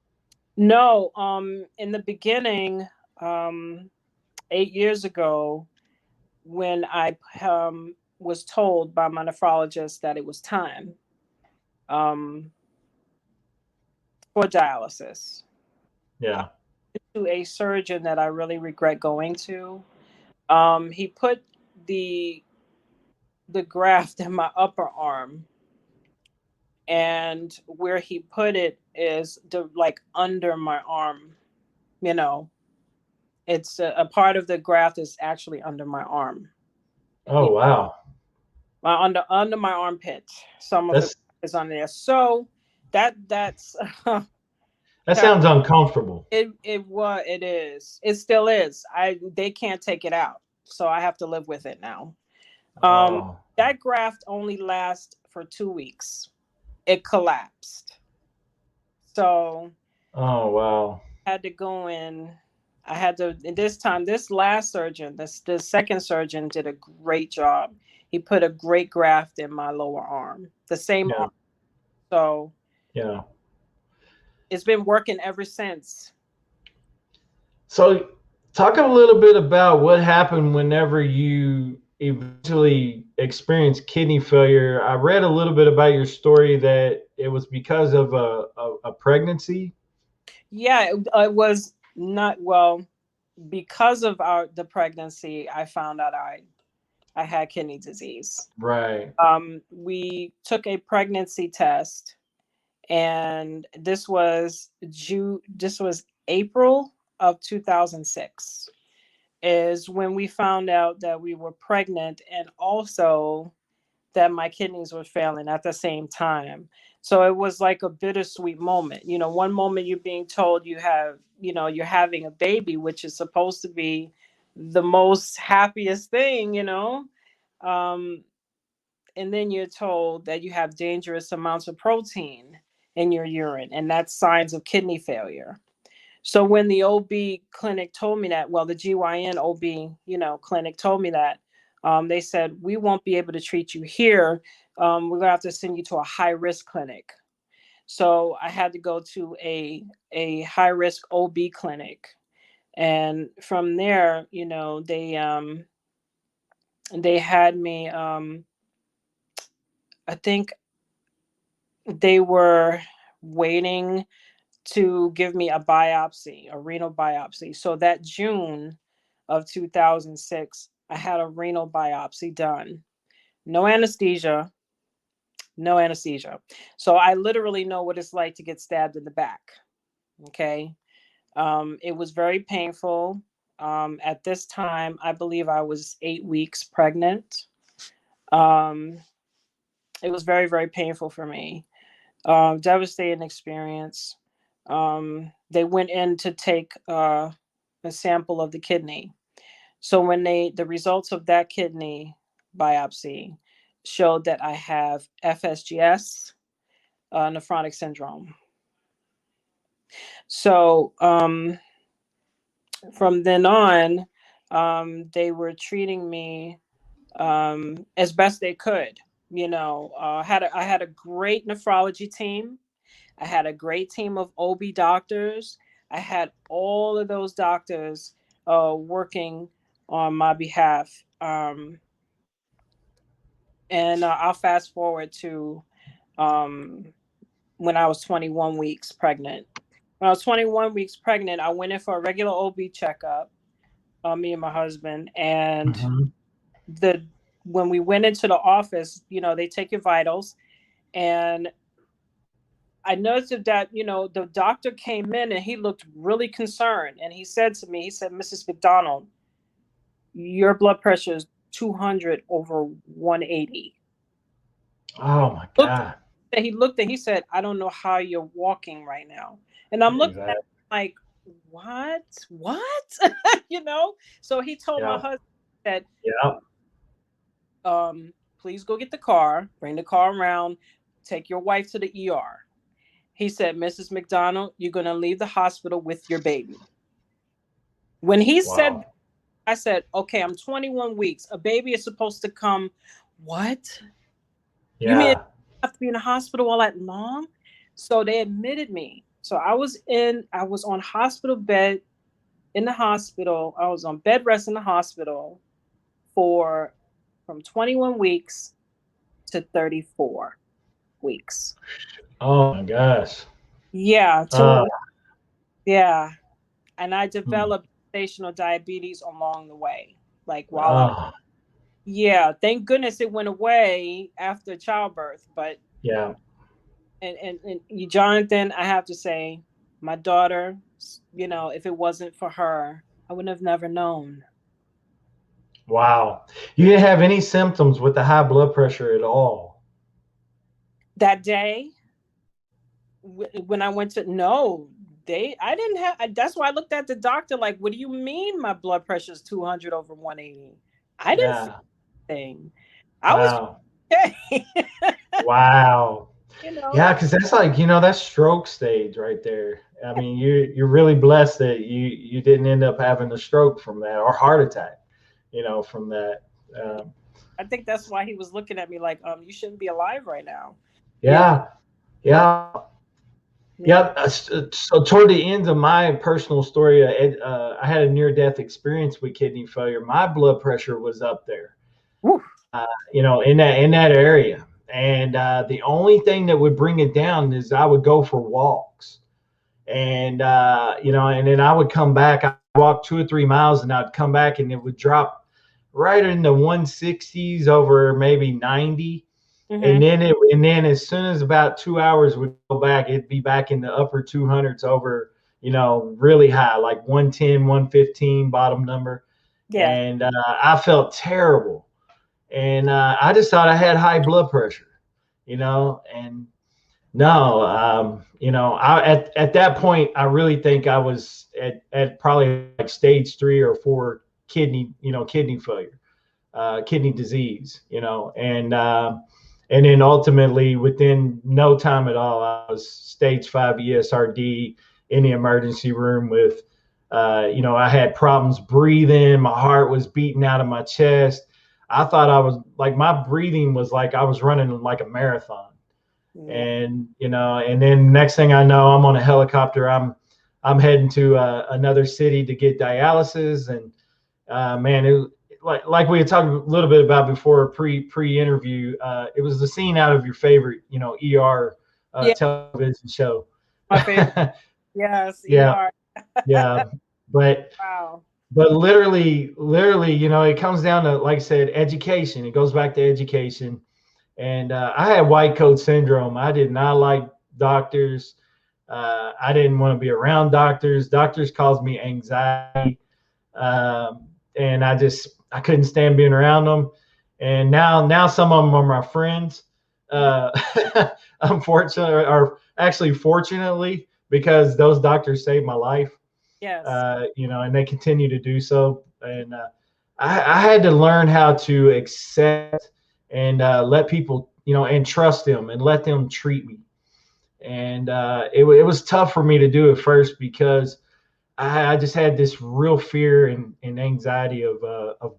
No, in the beginning, 8 years ago, when I was told by my nephrologist that it was time um, for dialysis, Yeah. to a surgeon that I really regret going to. He put the graft in my upper arm, and where he put it is like under my arm. You know, it's a part of the graft is actually under my arm. Oh, wow. My under my armpit. Some of it That's is on there. So that's that sounds uncomfortable. it is. It still is. They can't take it out. So I have to live with it now. Oh. That graft only lasts for 2 weeks. It collapsed. So Oh, wow. I had to go in. I had to, and this time, this last surgeon, the second surgeon did a great job. He put a great graft in my lower arm, the same Yeah. arm. So Yeah. it's been working ever since. So talk a little bit about what happened whenever you eventually experienced kidney failure. I read a little bit about your story that it was because of a pregnancy. Yeah, it was not well because of the pregnancy. I found out I had kidney disease. Right. We took a pregnancy test, and this was April of 2006 is when we found out that we were pregnant, and also that my kidneys were failing at the same time. So it was like a bittersweet moment. One moment you're being told you're having a baby, which is supposed to be the most happiest thing. Um, and then you're told that you have dangerous amounts of protein in your urine, and that's signs of kidney failure. So when the OB clinic told me that, well, the GYN OB, clinic told me that, they said, we won't be able to treat you here. We're gonna have to send you to a high risk clinic. So I had to go to a high risk OB clinic, and from there, they had me. I think they were waiting to give me a biopsy, a renal biopsy. So that June of 2006, I had a renal biopsy done. No anesthesia, no anesthesia. So I literally know what it's like to get stabbed in the back. Okay. It was very painful. At this time, I believe I was 8 weeks pregnant. Um, it was very, very painful for me. Devastating experience. They went in to take a sample of the kidney. So when the results of that kidney biopsy showed that I have FSGS, nephrotic syndrome. So from then on, they were treating me as best they could. I had a great nephrology team. I had a great team of OB doctors. I had all of those doctors working on my behalf. And I'll fast forward to um, when I was 21 weeks pregnant. When I was 21 weeks pregnant, I went in for a regular OB checkup, me and my husband. And Mhm. when we went into the office, they take your vitals. And I noticed that, the doctor came in and he looked really concerned. And he said to me, Mrs. McDonald, your blood pressure is 200 over 180. Oh my Looked, God. he looked and he said, I don't know how you're walking right now. And I'm looking at Exactly. him like, what? So he told my Yeah. husband that, Yeah. please go get the car, bring the car around, take your wife to the ER. He said, Mrs. McDonald, you're going to leave the hospital with your baby. When he Wow. said, I said, okay, I'm 21 weeks. A baby is supposed to come. What? You mean I have to be in the hospital all that long? So they admitted me. So I was on hospital bed in the hospital. I was on bed rest in the hospital from 21 weeks to 34 weeks. Oh my gosh. Yeah. Yeah. And I developed gestational diabetes along the way. Like yeah, thank goodness it went away after childbirth. But yeah. And you, Jonathan, I have to say, my daughter, if it wasn't for her, I would have never known. Wow. You didn't have any symptoms with the high blood pressure at all? That day, when I went to, no, I didn't have, that's why I looked at the doctor like, what do you mean my blood pressure is 200 over 180? I didn't feel anything. I was okay. Wow. Yeah, because that's like, that's stroke stage right there. I mean, you're really blessed that you didn't end up having a stroke from that or heart attack, from that. I think that's why he was looking at me like, you shouldn't be alive right now. Yeah. So toward the end of my personal story, I had a near-death experience with kidney failure. My blood pressure was up there, in that area. And the only thing that would bring it down is I would go for walks. And, and then I would come back. I'd walk 2 or 3 miles and I'd come back and it would drop right in the 160s over maybe 90. Mm-hmm. And then as soon as about 2 hours would go back, it'd be back in the upper 200s over, really high, like 110, 115 bottom number. Yeah. And I felt terrible. And I just thought I had high blood pressure, and no, at that point, I really think I was at probably like stage 3 or 4 kidney failure, kidney disease, and then ultimately within no time at all, I was stage 5 ESRD in the emergency room with, I had problems breathing. My heart was beating out of my chest. I thought I was like, my breathing was like I was running like a marathon. And, and then next thing I know, I'm on a helicopter. I'm heading to another city to get dialysis. And man, it like we had talked a little bit about before pre-interview, it was the scene out of your favorite, ER television show. My favorite. Yes. Yeah. Yeah. But wow. But literally, it comes down to, like I said, education. It goes back to education. And I had white coat syndrome. I did not like doctors. I didn't want to be around doctors. Doctors caused me anxiety. And I couldn't stand being around them. And now some of them are my friends. Unfortunately, or actually fortunately, because those doctors saved my life. Yes. And they continue to do so. And I had to learn how to accept and let people, and trust them and let them treat me. And it was tough for me to do at first because I just had this real fear and anxiety of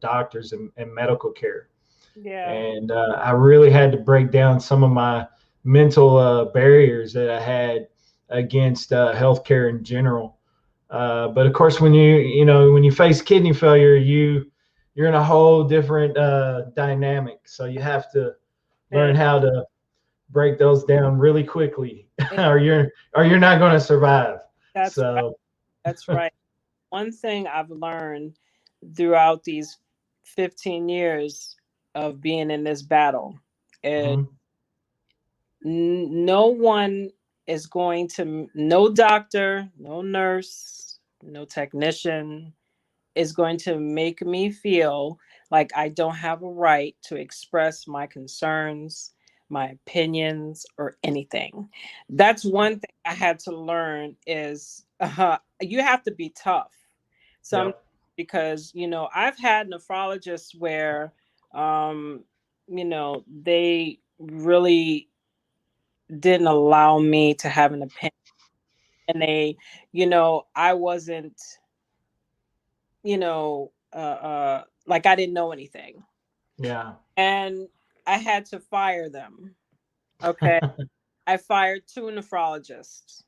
doctors and medical care. Yeah. And I really had to break down some of my mental barriers that I had against healthcare in general. But of course, when you face kidney failure, you're in a whole different dynamic. So you have to learn how to break those down really quickly, or you're not going to survive. That's right. That's right. One thing I've learned throughout these 15 years of being in this battle is no one is going to, no doctor, no nurse, no technician is going to make me feel like I don't have a right to express my concerns, my opinions, or anything. That's one thing I had to learn is you have to be tough. Because, I've had nephrologists where, they really didn't allow me to have an opinion. And they, I wasn't like I didn't know anything. Yeah. And I had to fire them. Okay. I fired 2 nephrologists.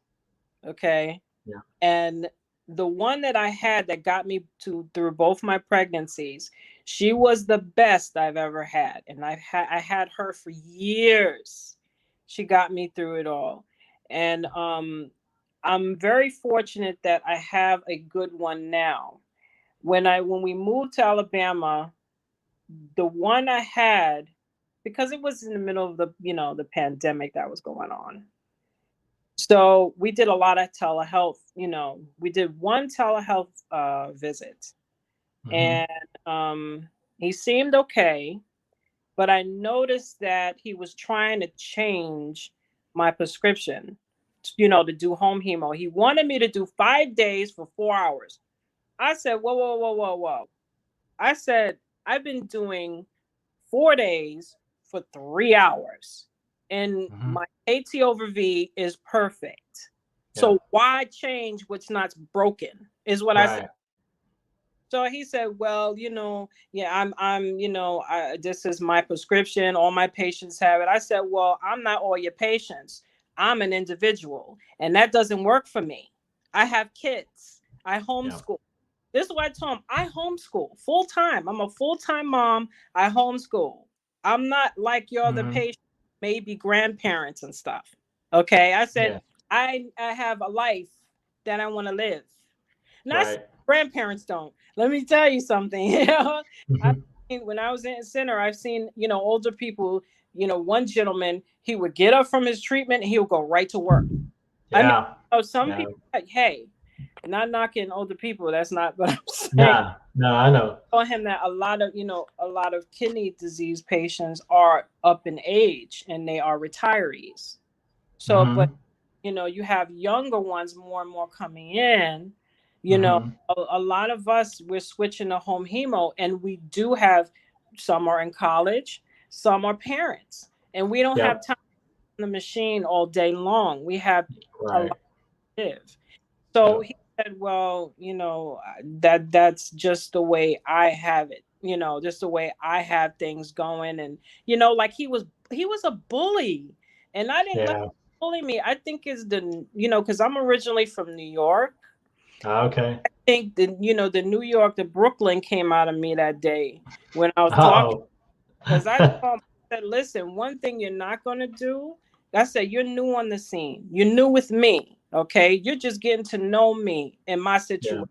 Okay. Yeah. And the one that I had that got me through both my pregnancies, she was the best I've ever had. And I had her for years. She got me through it all. And I'm very fortunate that I have a good one now. When we moved to Alabama, the one I had, because it was in the middle of the pandemic that was going on. So we did a lot of telehealth. We did one telehealth visit, and he seemed okay, but I noticed that he was trying to change my prescription, to do home hemo. He wanted me to do 5 days for 4 hours. I said, whoa, whoa, whoa, whoa, whoa. I said, I've been doing 4 days for 3 hours, and my AT over V is perfect. So why change what's not broken is what I said. So he said, well, this is my prescription. All my patients have it. I said, well, I'm not all your patients. I'm an individual, and that doesn't work for me. I have kids. I homeschool. This is what I told him. I homeschool full time. I'm a full-time mom. I homeschool. I'm not like your other patients, maybe grandparents and stuff. Okay. I said, I have a life that I want to live. Not grandparents don't. Let me tell you something. When I was in center, I've seen, older people, one gentleman, he would get up from his treatment and he would go right to work. Some people, hey, not knocking older people. That's not what I'm saying. No, I know. I told him that a lot of kidney disease patients are up in age and they are retirees. So, but you have younger ones more and more coming in. A lot of us, we're switching to home hemo, and we do have, some are in college, some are parents, and we don't have time on the machine all day long. We have a lot to live. So he said, well, that's just the way I have it, just the way I have things going. And, like he was a bully, and I didn't let him bully me. I think it's because I'm originally from New York. Okay. I think the New York, the Brooklyn came out of me that day when I was talking, because I said, listen, one thing you're not going to do. I said, you're new on the scene. You're new with me. Okay. You're just getting to know me and my situation.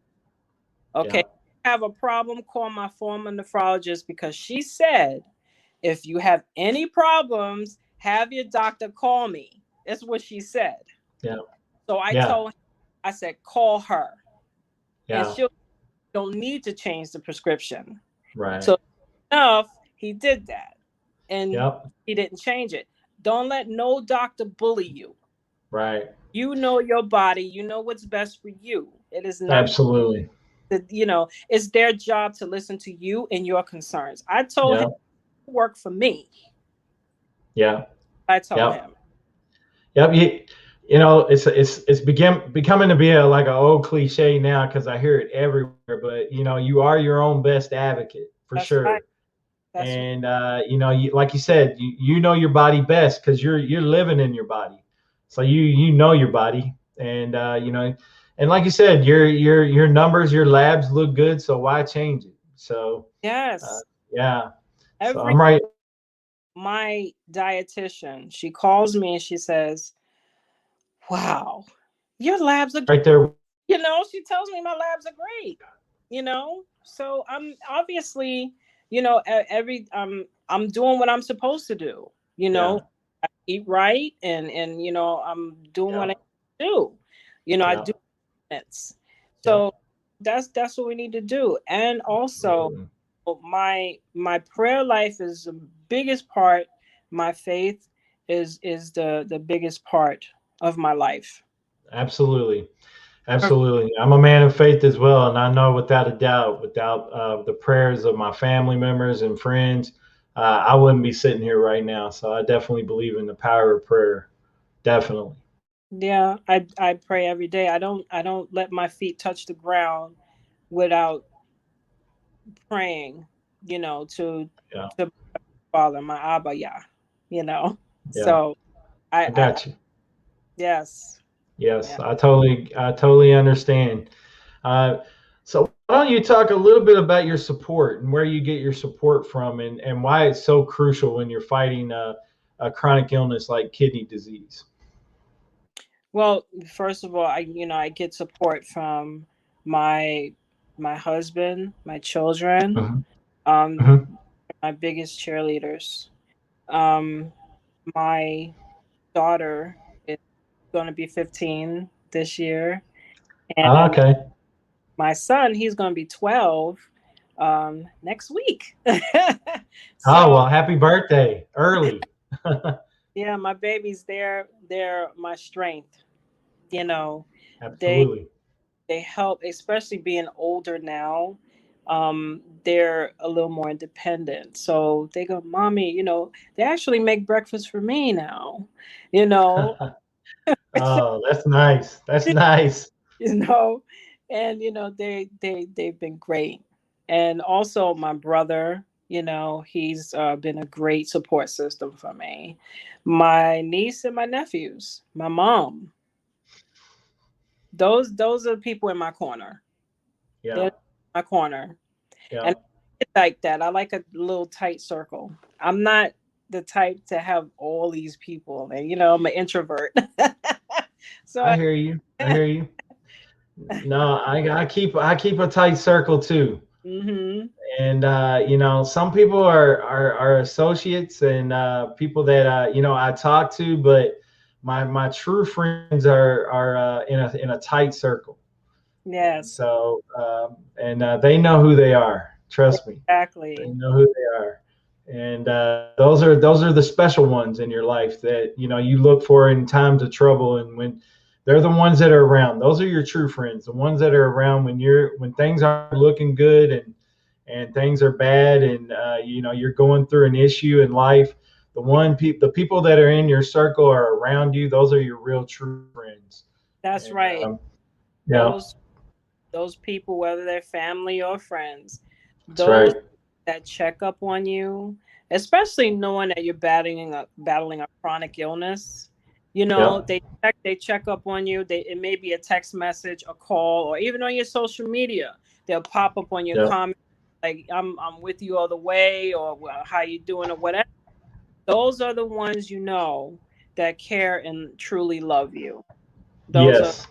Okay. Have a problem, call my former nephrologist, because she said, if you have any problems, have your doctor call me. That's what she said. Yeah. So I told him, I said, call her. And she don't need to change the prescription. Right. So enough, he did that. And he didn't change it. Don't let no doctor bully you. Right. You know your body. You know what's best for you. It is not absolutely. It's their job to listen to you and your concerns. I told him to work for me. Yeah. I told him. Yep. It's becoming to be like an old cliche now, because I hear it everywhere. But you are your own best advocate for sure. Right. And like you said, you know your body best, because you're living in your body, so you know your body, and and like you said, your numbers, your labs look good, so why change it? So so I'm right. My dietitian, she calls me and she says, wow, your labs are right there. She tells me my labs are great. So I'm obviously, I'm doing what I'm supposed to do. I eat right, and I'm doing what I do. I do it. So that's what we need to do. And also, my prayer life is the biggest part. My faith is the biggest part of my life. Absolutely. I'm a man of faith as well, and I know without a doubt, without the prayers of my family members and friends, I wouldn't be sitting here right now. So I definitely believe in the power of prayer. Definitely. Yeah, I pray every day. I don't let my feet touch the ground without praying, to Yeah. to Father, my Abba Yah, Yeah. So I got you. Yes. Yes, Yeah. I totally understand. So why don't you talk a little bit about your support and where you get your support from, and why it's so crucial when you're fighting a chronic illness like kidney disease? Well, first of all, I get support from my husband, my children, Mhm. um, Mhm. my biggest cheerleaders. Um, my daughter is going to be 15 this year, and Okay. my son, he's going to be 12 next week. Oh, well, So happy birthday early. yeah, my babies, they're my strength. You know, they Absolutely. they help, especially being older now. They're a little more independent, so they go, "Mommy, they actually make breakfast for me now." You know, Oh, that's nice. That's nice. you know, and they've been great. And also my brother, he's been a great support system for me. My niece and my nephews, my mom, those are the people in my corner. They're Yeah. in my corner. Yeah. And I like that. I like a little tight circle. I'm not the type to have all these people, and I'm an introvert. So I hear you. I hear you. No, I keep a tight circle too. hmm And some people are associates and people that I talk to, but my true friends are in a tight circle. And yes, so they know who they are. Trust me, they exactly. know who they are. And those are the special ones in your life that you look for in times of trouble, and when they're the ones that are around. Those are your true friends, the ones that are around when things aren't looking good, and things are bad, and you're going through an issue in life. The people that are in your circle are around you. Those are your real true friends. That's And right. yeah, Those those people, whether they're family or friends, that's right. those that check up on you, especially knowing that you're battling a chronic illness. Yep. They check up on you. It may be a text message, a call, or even on your social media. They'll pop up on your Yep. comment like I'm with you all the way, or well, how you doing, or whatever. Those are the ones that care and truly love you. Those are Yes,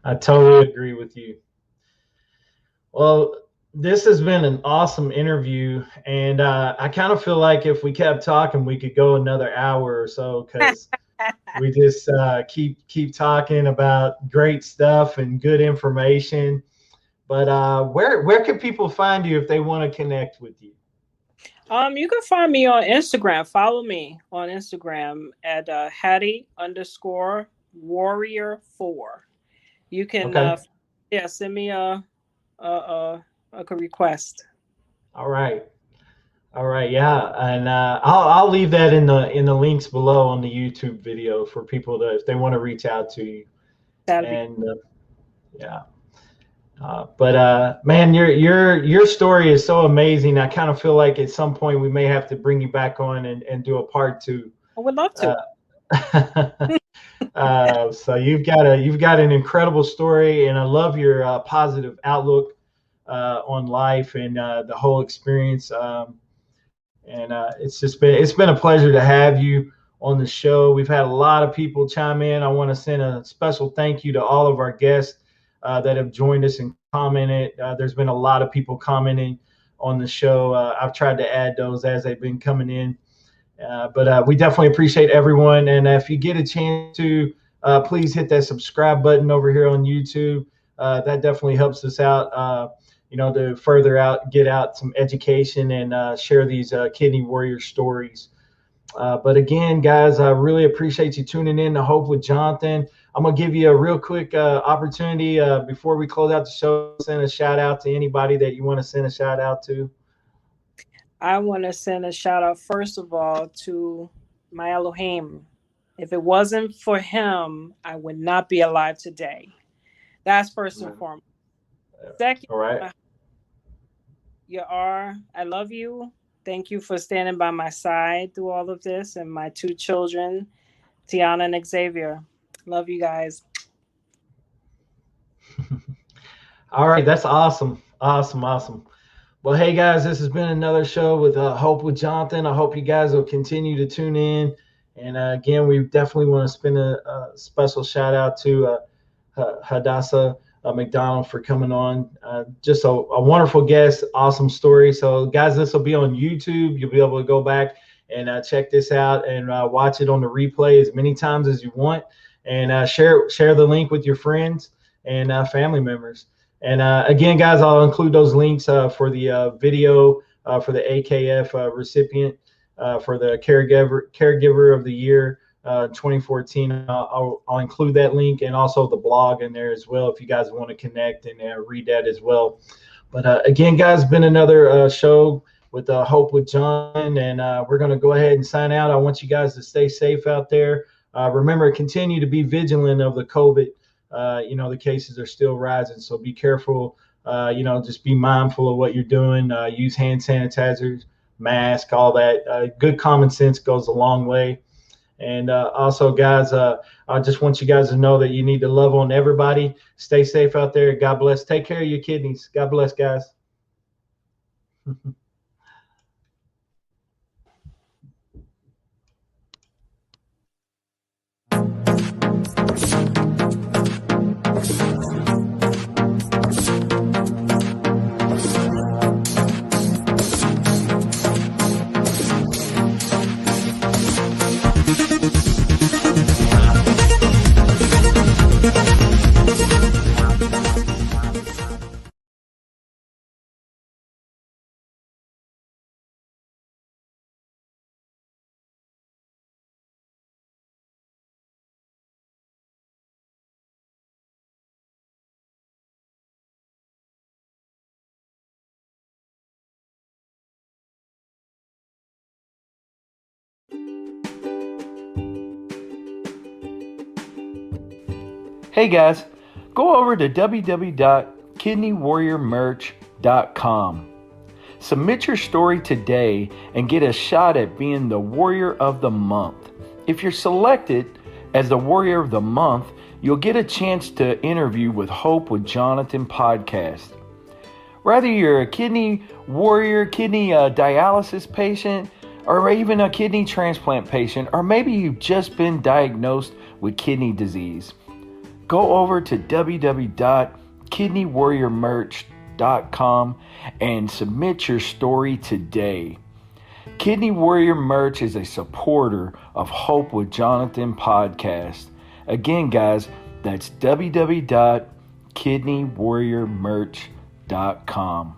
I totally agree with you. Well, this has been an awesome interview, and I kind of feel like if we kept talking, we could go another hour or so because we just keep talking about great stuff and good information. But where can people find you if they want to connect with you? You can find me on Instagram. Follow me on Instagram at Hattie_Warrior4. You can Okay. yeah, send me a request. All right. All right. Yeah, and I'll leave that in the links below on the YouTube video for people to if they want to reach out to you. That'll be And yeah. But man, your story is so amazing. I kind of feel like at some point we may have to bring you back on and do a part two. I would love to. Uh, so you've got an incredible story, and I love your positive outlook on life and the whole experience. And it's been a pleasure to have you on the show. We've had a lot of people chime in. I want to send a special thank you to all of our guests that have joined us and commented. There's been a lot of people commenting on the show. I've tried to add those as they've been coming in. But we definitely appreciate everyone. And if you get a chance to, please hit that subscribe button over here on YouTube. That definitely helps us out, to further get out some education and share these kidney warrior stories. But again, guys, I really appreciate you tuning in to Hope with Jonathan. I'm going to give you a real quick opportunity before we close out the show. Send a shout out to anybody that you want to send a shout out to. I want to send a shout out first of all to my Elohim. If it wasn't for him, I would not be alive today. That's first and foremost. Second, All right. my you are. I love you. Thank you for standing by my side through all of this, and my two children, Tiana and Xavier. Love you guys. All right, that's awesome. Awesome. Well, hey guys, this has been another show with Hope with Jonathan. I hope you guys will continue to tune in. And again, we definitely want to spend a special shout out to Hadassah McDonald for coming on. Just a wonderful guest, awesome story. So, guys, this will be on YouTube. You'll be able to go back and check this out and watch it on the replay as many times as you want. And share the link with your friends and family members. And again, guys, I'll include those links for the video for the AKF recipient for the caregiver of the year 2014. I'll include that link and also the blog in there as well if you guys want to connect and read that as well. But again, guys, been another show with Hope with John, and we're going to go ahead and sign out. I want you guys to stay safe out there. Remember, continue to be vigilant of the COVID. The cases are still rising, so be careful. Just be mindful of what you're doing. Use hand sanitizers, mask, all that. Good common sense goes a long way. And also, guys, I just want you guys to know that you need to love on everybody. Stay safe out there. God bless. Take care of your kidneys. God bless, guys. Hey guys, go over to www.kidneywarriormerch.com. Submit your story today and get a shot at being the Warrior of the Month. If you're selected as the Warrior of the Month, you'll get a chance to interview with Hope with Jonathan podcast. Whether you're a kidney warrior, kidney dialysis patient, or even a kidney transplant patient, or maybe you've just been diagnosed with kidney disease, go over to www.kidneywarriormerch.com and submit your story today. Kidney Warrior Merch is a supporter of Hope with Jonathan podcast. Again, guys, that's www.kidneywarriormerch.com.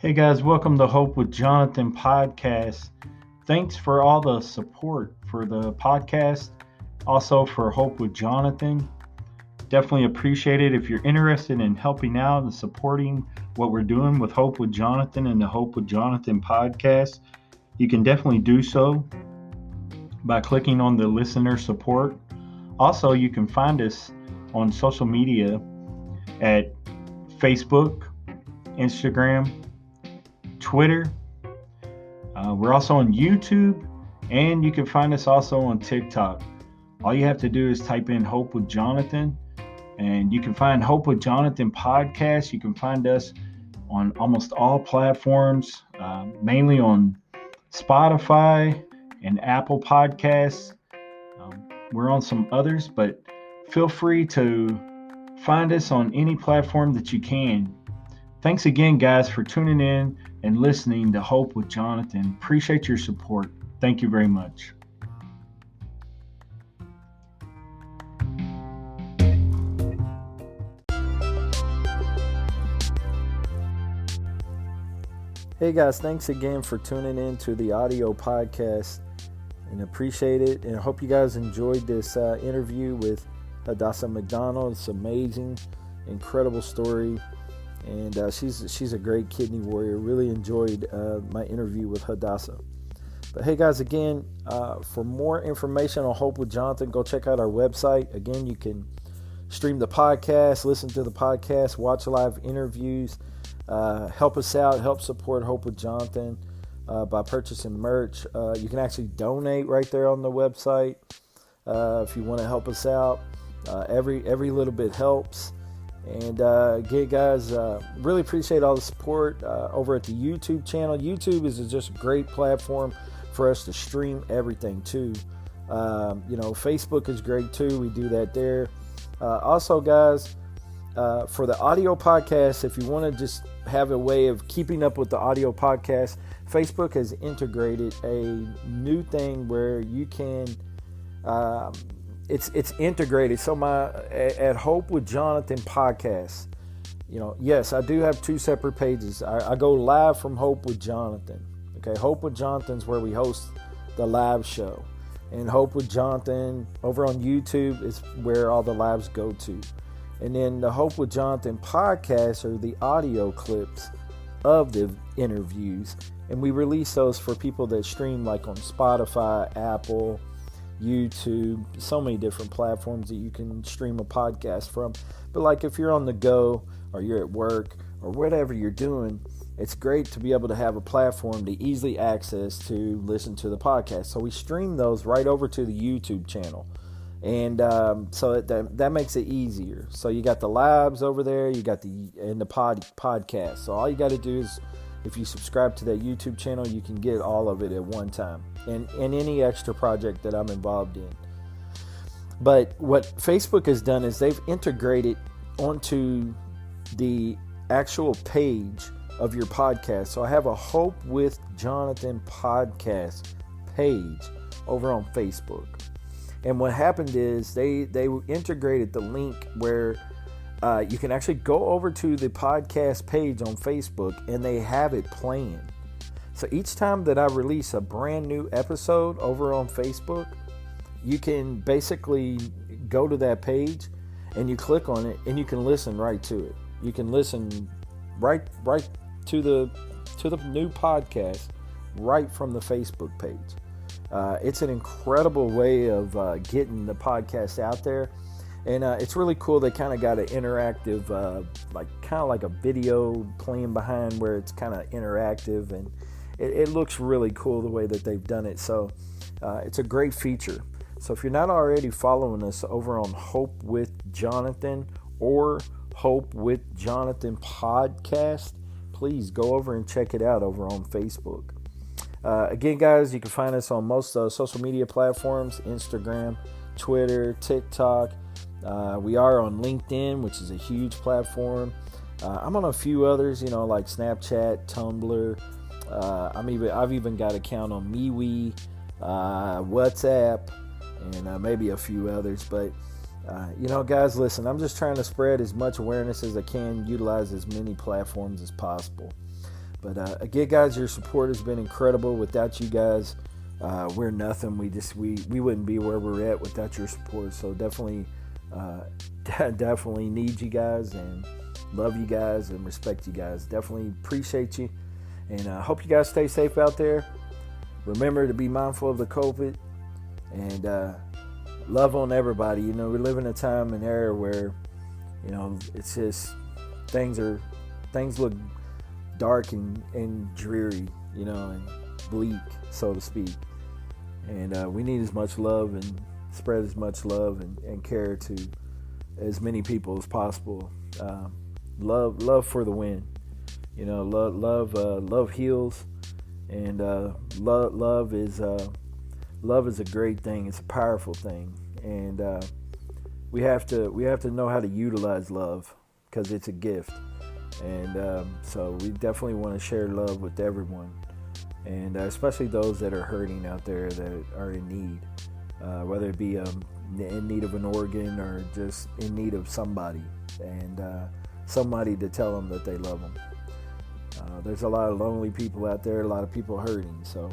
Hey guys, welcome to Hope with Jonathan podcast. Thanks for all the support for the podcast, also for Hope with Jonathan. Definitely appreciate it. If you're interested in helping out and supporting what we're doing with Hope with Jonathan and the Hope with Jonathan podcast, you can definitely do so by clicking on the listener support. Also, you can find us on social media at Facebook, Instagram, Twitter, We're also on YouTube, and you can find us also on TikTok. All you have to do is type in Hope with Jonathan, and you can find Hope with Jonathan podcast. You can find us on almost all platforms, mainly on Spotify and Apple Podcasts. We're on some others, but feel free to find us on any platform that you can. Thanks again, guys, for tuning in and listening to Hope with Jonathan. Appreciate your support. Thank you very much. Hey guys, thanks again for tuning in to the audio podcast, and appreciate it. And I hope you guys enjoyed this interview with Hadassah McDonald. It's amazing, incredible story, and she's a great kidney warrior. Really enjoyed my interview with Hadassah. But hey guys, again, for more information on Hope with Jonathan, go check out our website. Again, you can stream the podcast, listen to the podcast, watch live interviews. Help us out, help support Hope with Jonathan by purchasing merch. You can actually donate right there on the website if you want to help us out. Every little bit helps. And again, guys, really appreciate all the support over at the YouTube channel. YouTube is just a great platform for us to stream everything too. Facebook is great too. We do that there. Also, guys, for the audio podcast, if you want to just have a way of keeping up with the audio podcast, Facebook has integrated a new thing where you can, it's integrated. So at Hope with Jonathan podcast, yes, I do have two separate pages. I go live from Hope with Jonathan. Okay, Hope with Jonathan's where we host the live show, and Hope with Jonathan over on YouTube is where all the lives go to. And then the Hope with Jonathan podcast are the audio clips of the interviews. And we release those for people that stream like on Spotify, Apple, YouTube, so many different platforms that you can stream a podcast from. But like if you're on the go or you're at work or whatever you're doing, it's great to be able to have a platform to easily access to listen to the podcast. So we stream those right over to the YouTube channel. And so that makes it easier. So you got the labs over there, you got the podcast. So all you got to do is, if you subscribe to that YouTube channel, you can get all of it at one time, and any extra project that I'm involved in. But what Facebook has done is they've integrated onto the actual page of your podcast. So I have a Hope with Jonathan podcast page over on Facebook. And what happened is they integrated the link where you can actually go over to the podcast page on Facebook, and they have it playing. So each time that I release a brand new episode over on Facebook, you can basically go to that page and you click on it, and you can listen right to it. You can listen right to the new podcast right from the Facebook page. It's an incredible way of getting the podcast out there, and it's really cool. They kind of got an interactive, like a video playing behind where it's kind of interactive, and it looks really cool the way that they've done it. So it's a great feature. So if you're not already following us over on Hope with Jonathan or Hope with Jonathan podcast, please go over and check it out over on Facebook. Again, guys, you can find us on most social media platforms: Instagram, Twitter, TikTok. We are on LinkedIn, which is a huge platform. I'm on a few others, like Snapchat, Tumblr. I've even got an account on MeWe, WhatsApp, and maybe a few others. But guys, listen, I'm just trying to spread as much awareness as I can, utilize as many platforms as possible. But again, guys, your support has been incredible. Without you guys, we're nothing. We wouldn't be where we're at without your support. So definitely need you guys, and love you guys, and respect you guys. Definitely appreciate you, and hope you guys stay safe out there. Remember to be mindful of the COVID, and love on everybody. We live in a time and era where, it's just things look dark and dreary, and bleak, so to speak. And we need as much love and spread as much love and care to as many people as possible. Love for the win. You know, love heals, and love is a great thing. It's a powerful thing, and we have to know how to utilize love, because it's a gift. And so we definitely want to share love with everyone, and especially those that are hurting out there, that are in need, whether it be in need of an organ or just in need of somebody, and somebody to tell them that they love them. There's a lot of lonely people out there, a lot of people hurting, so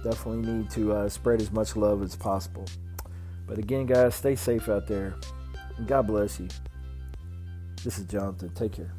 definitely need to spread as much love as possible. But again, guys, stay safe out there, and God bless you. This is Jonathan. Take care.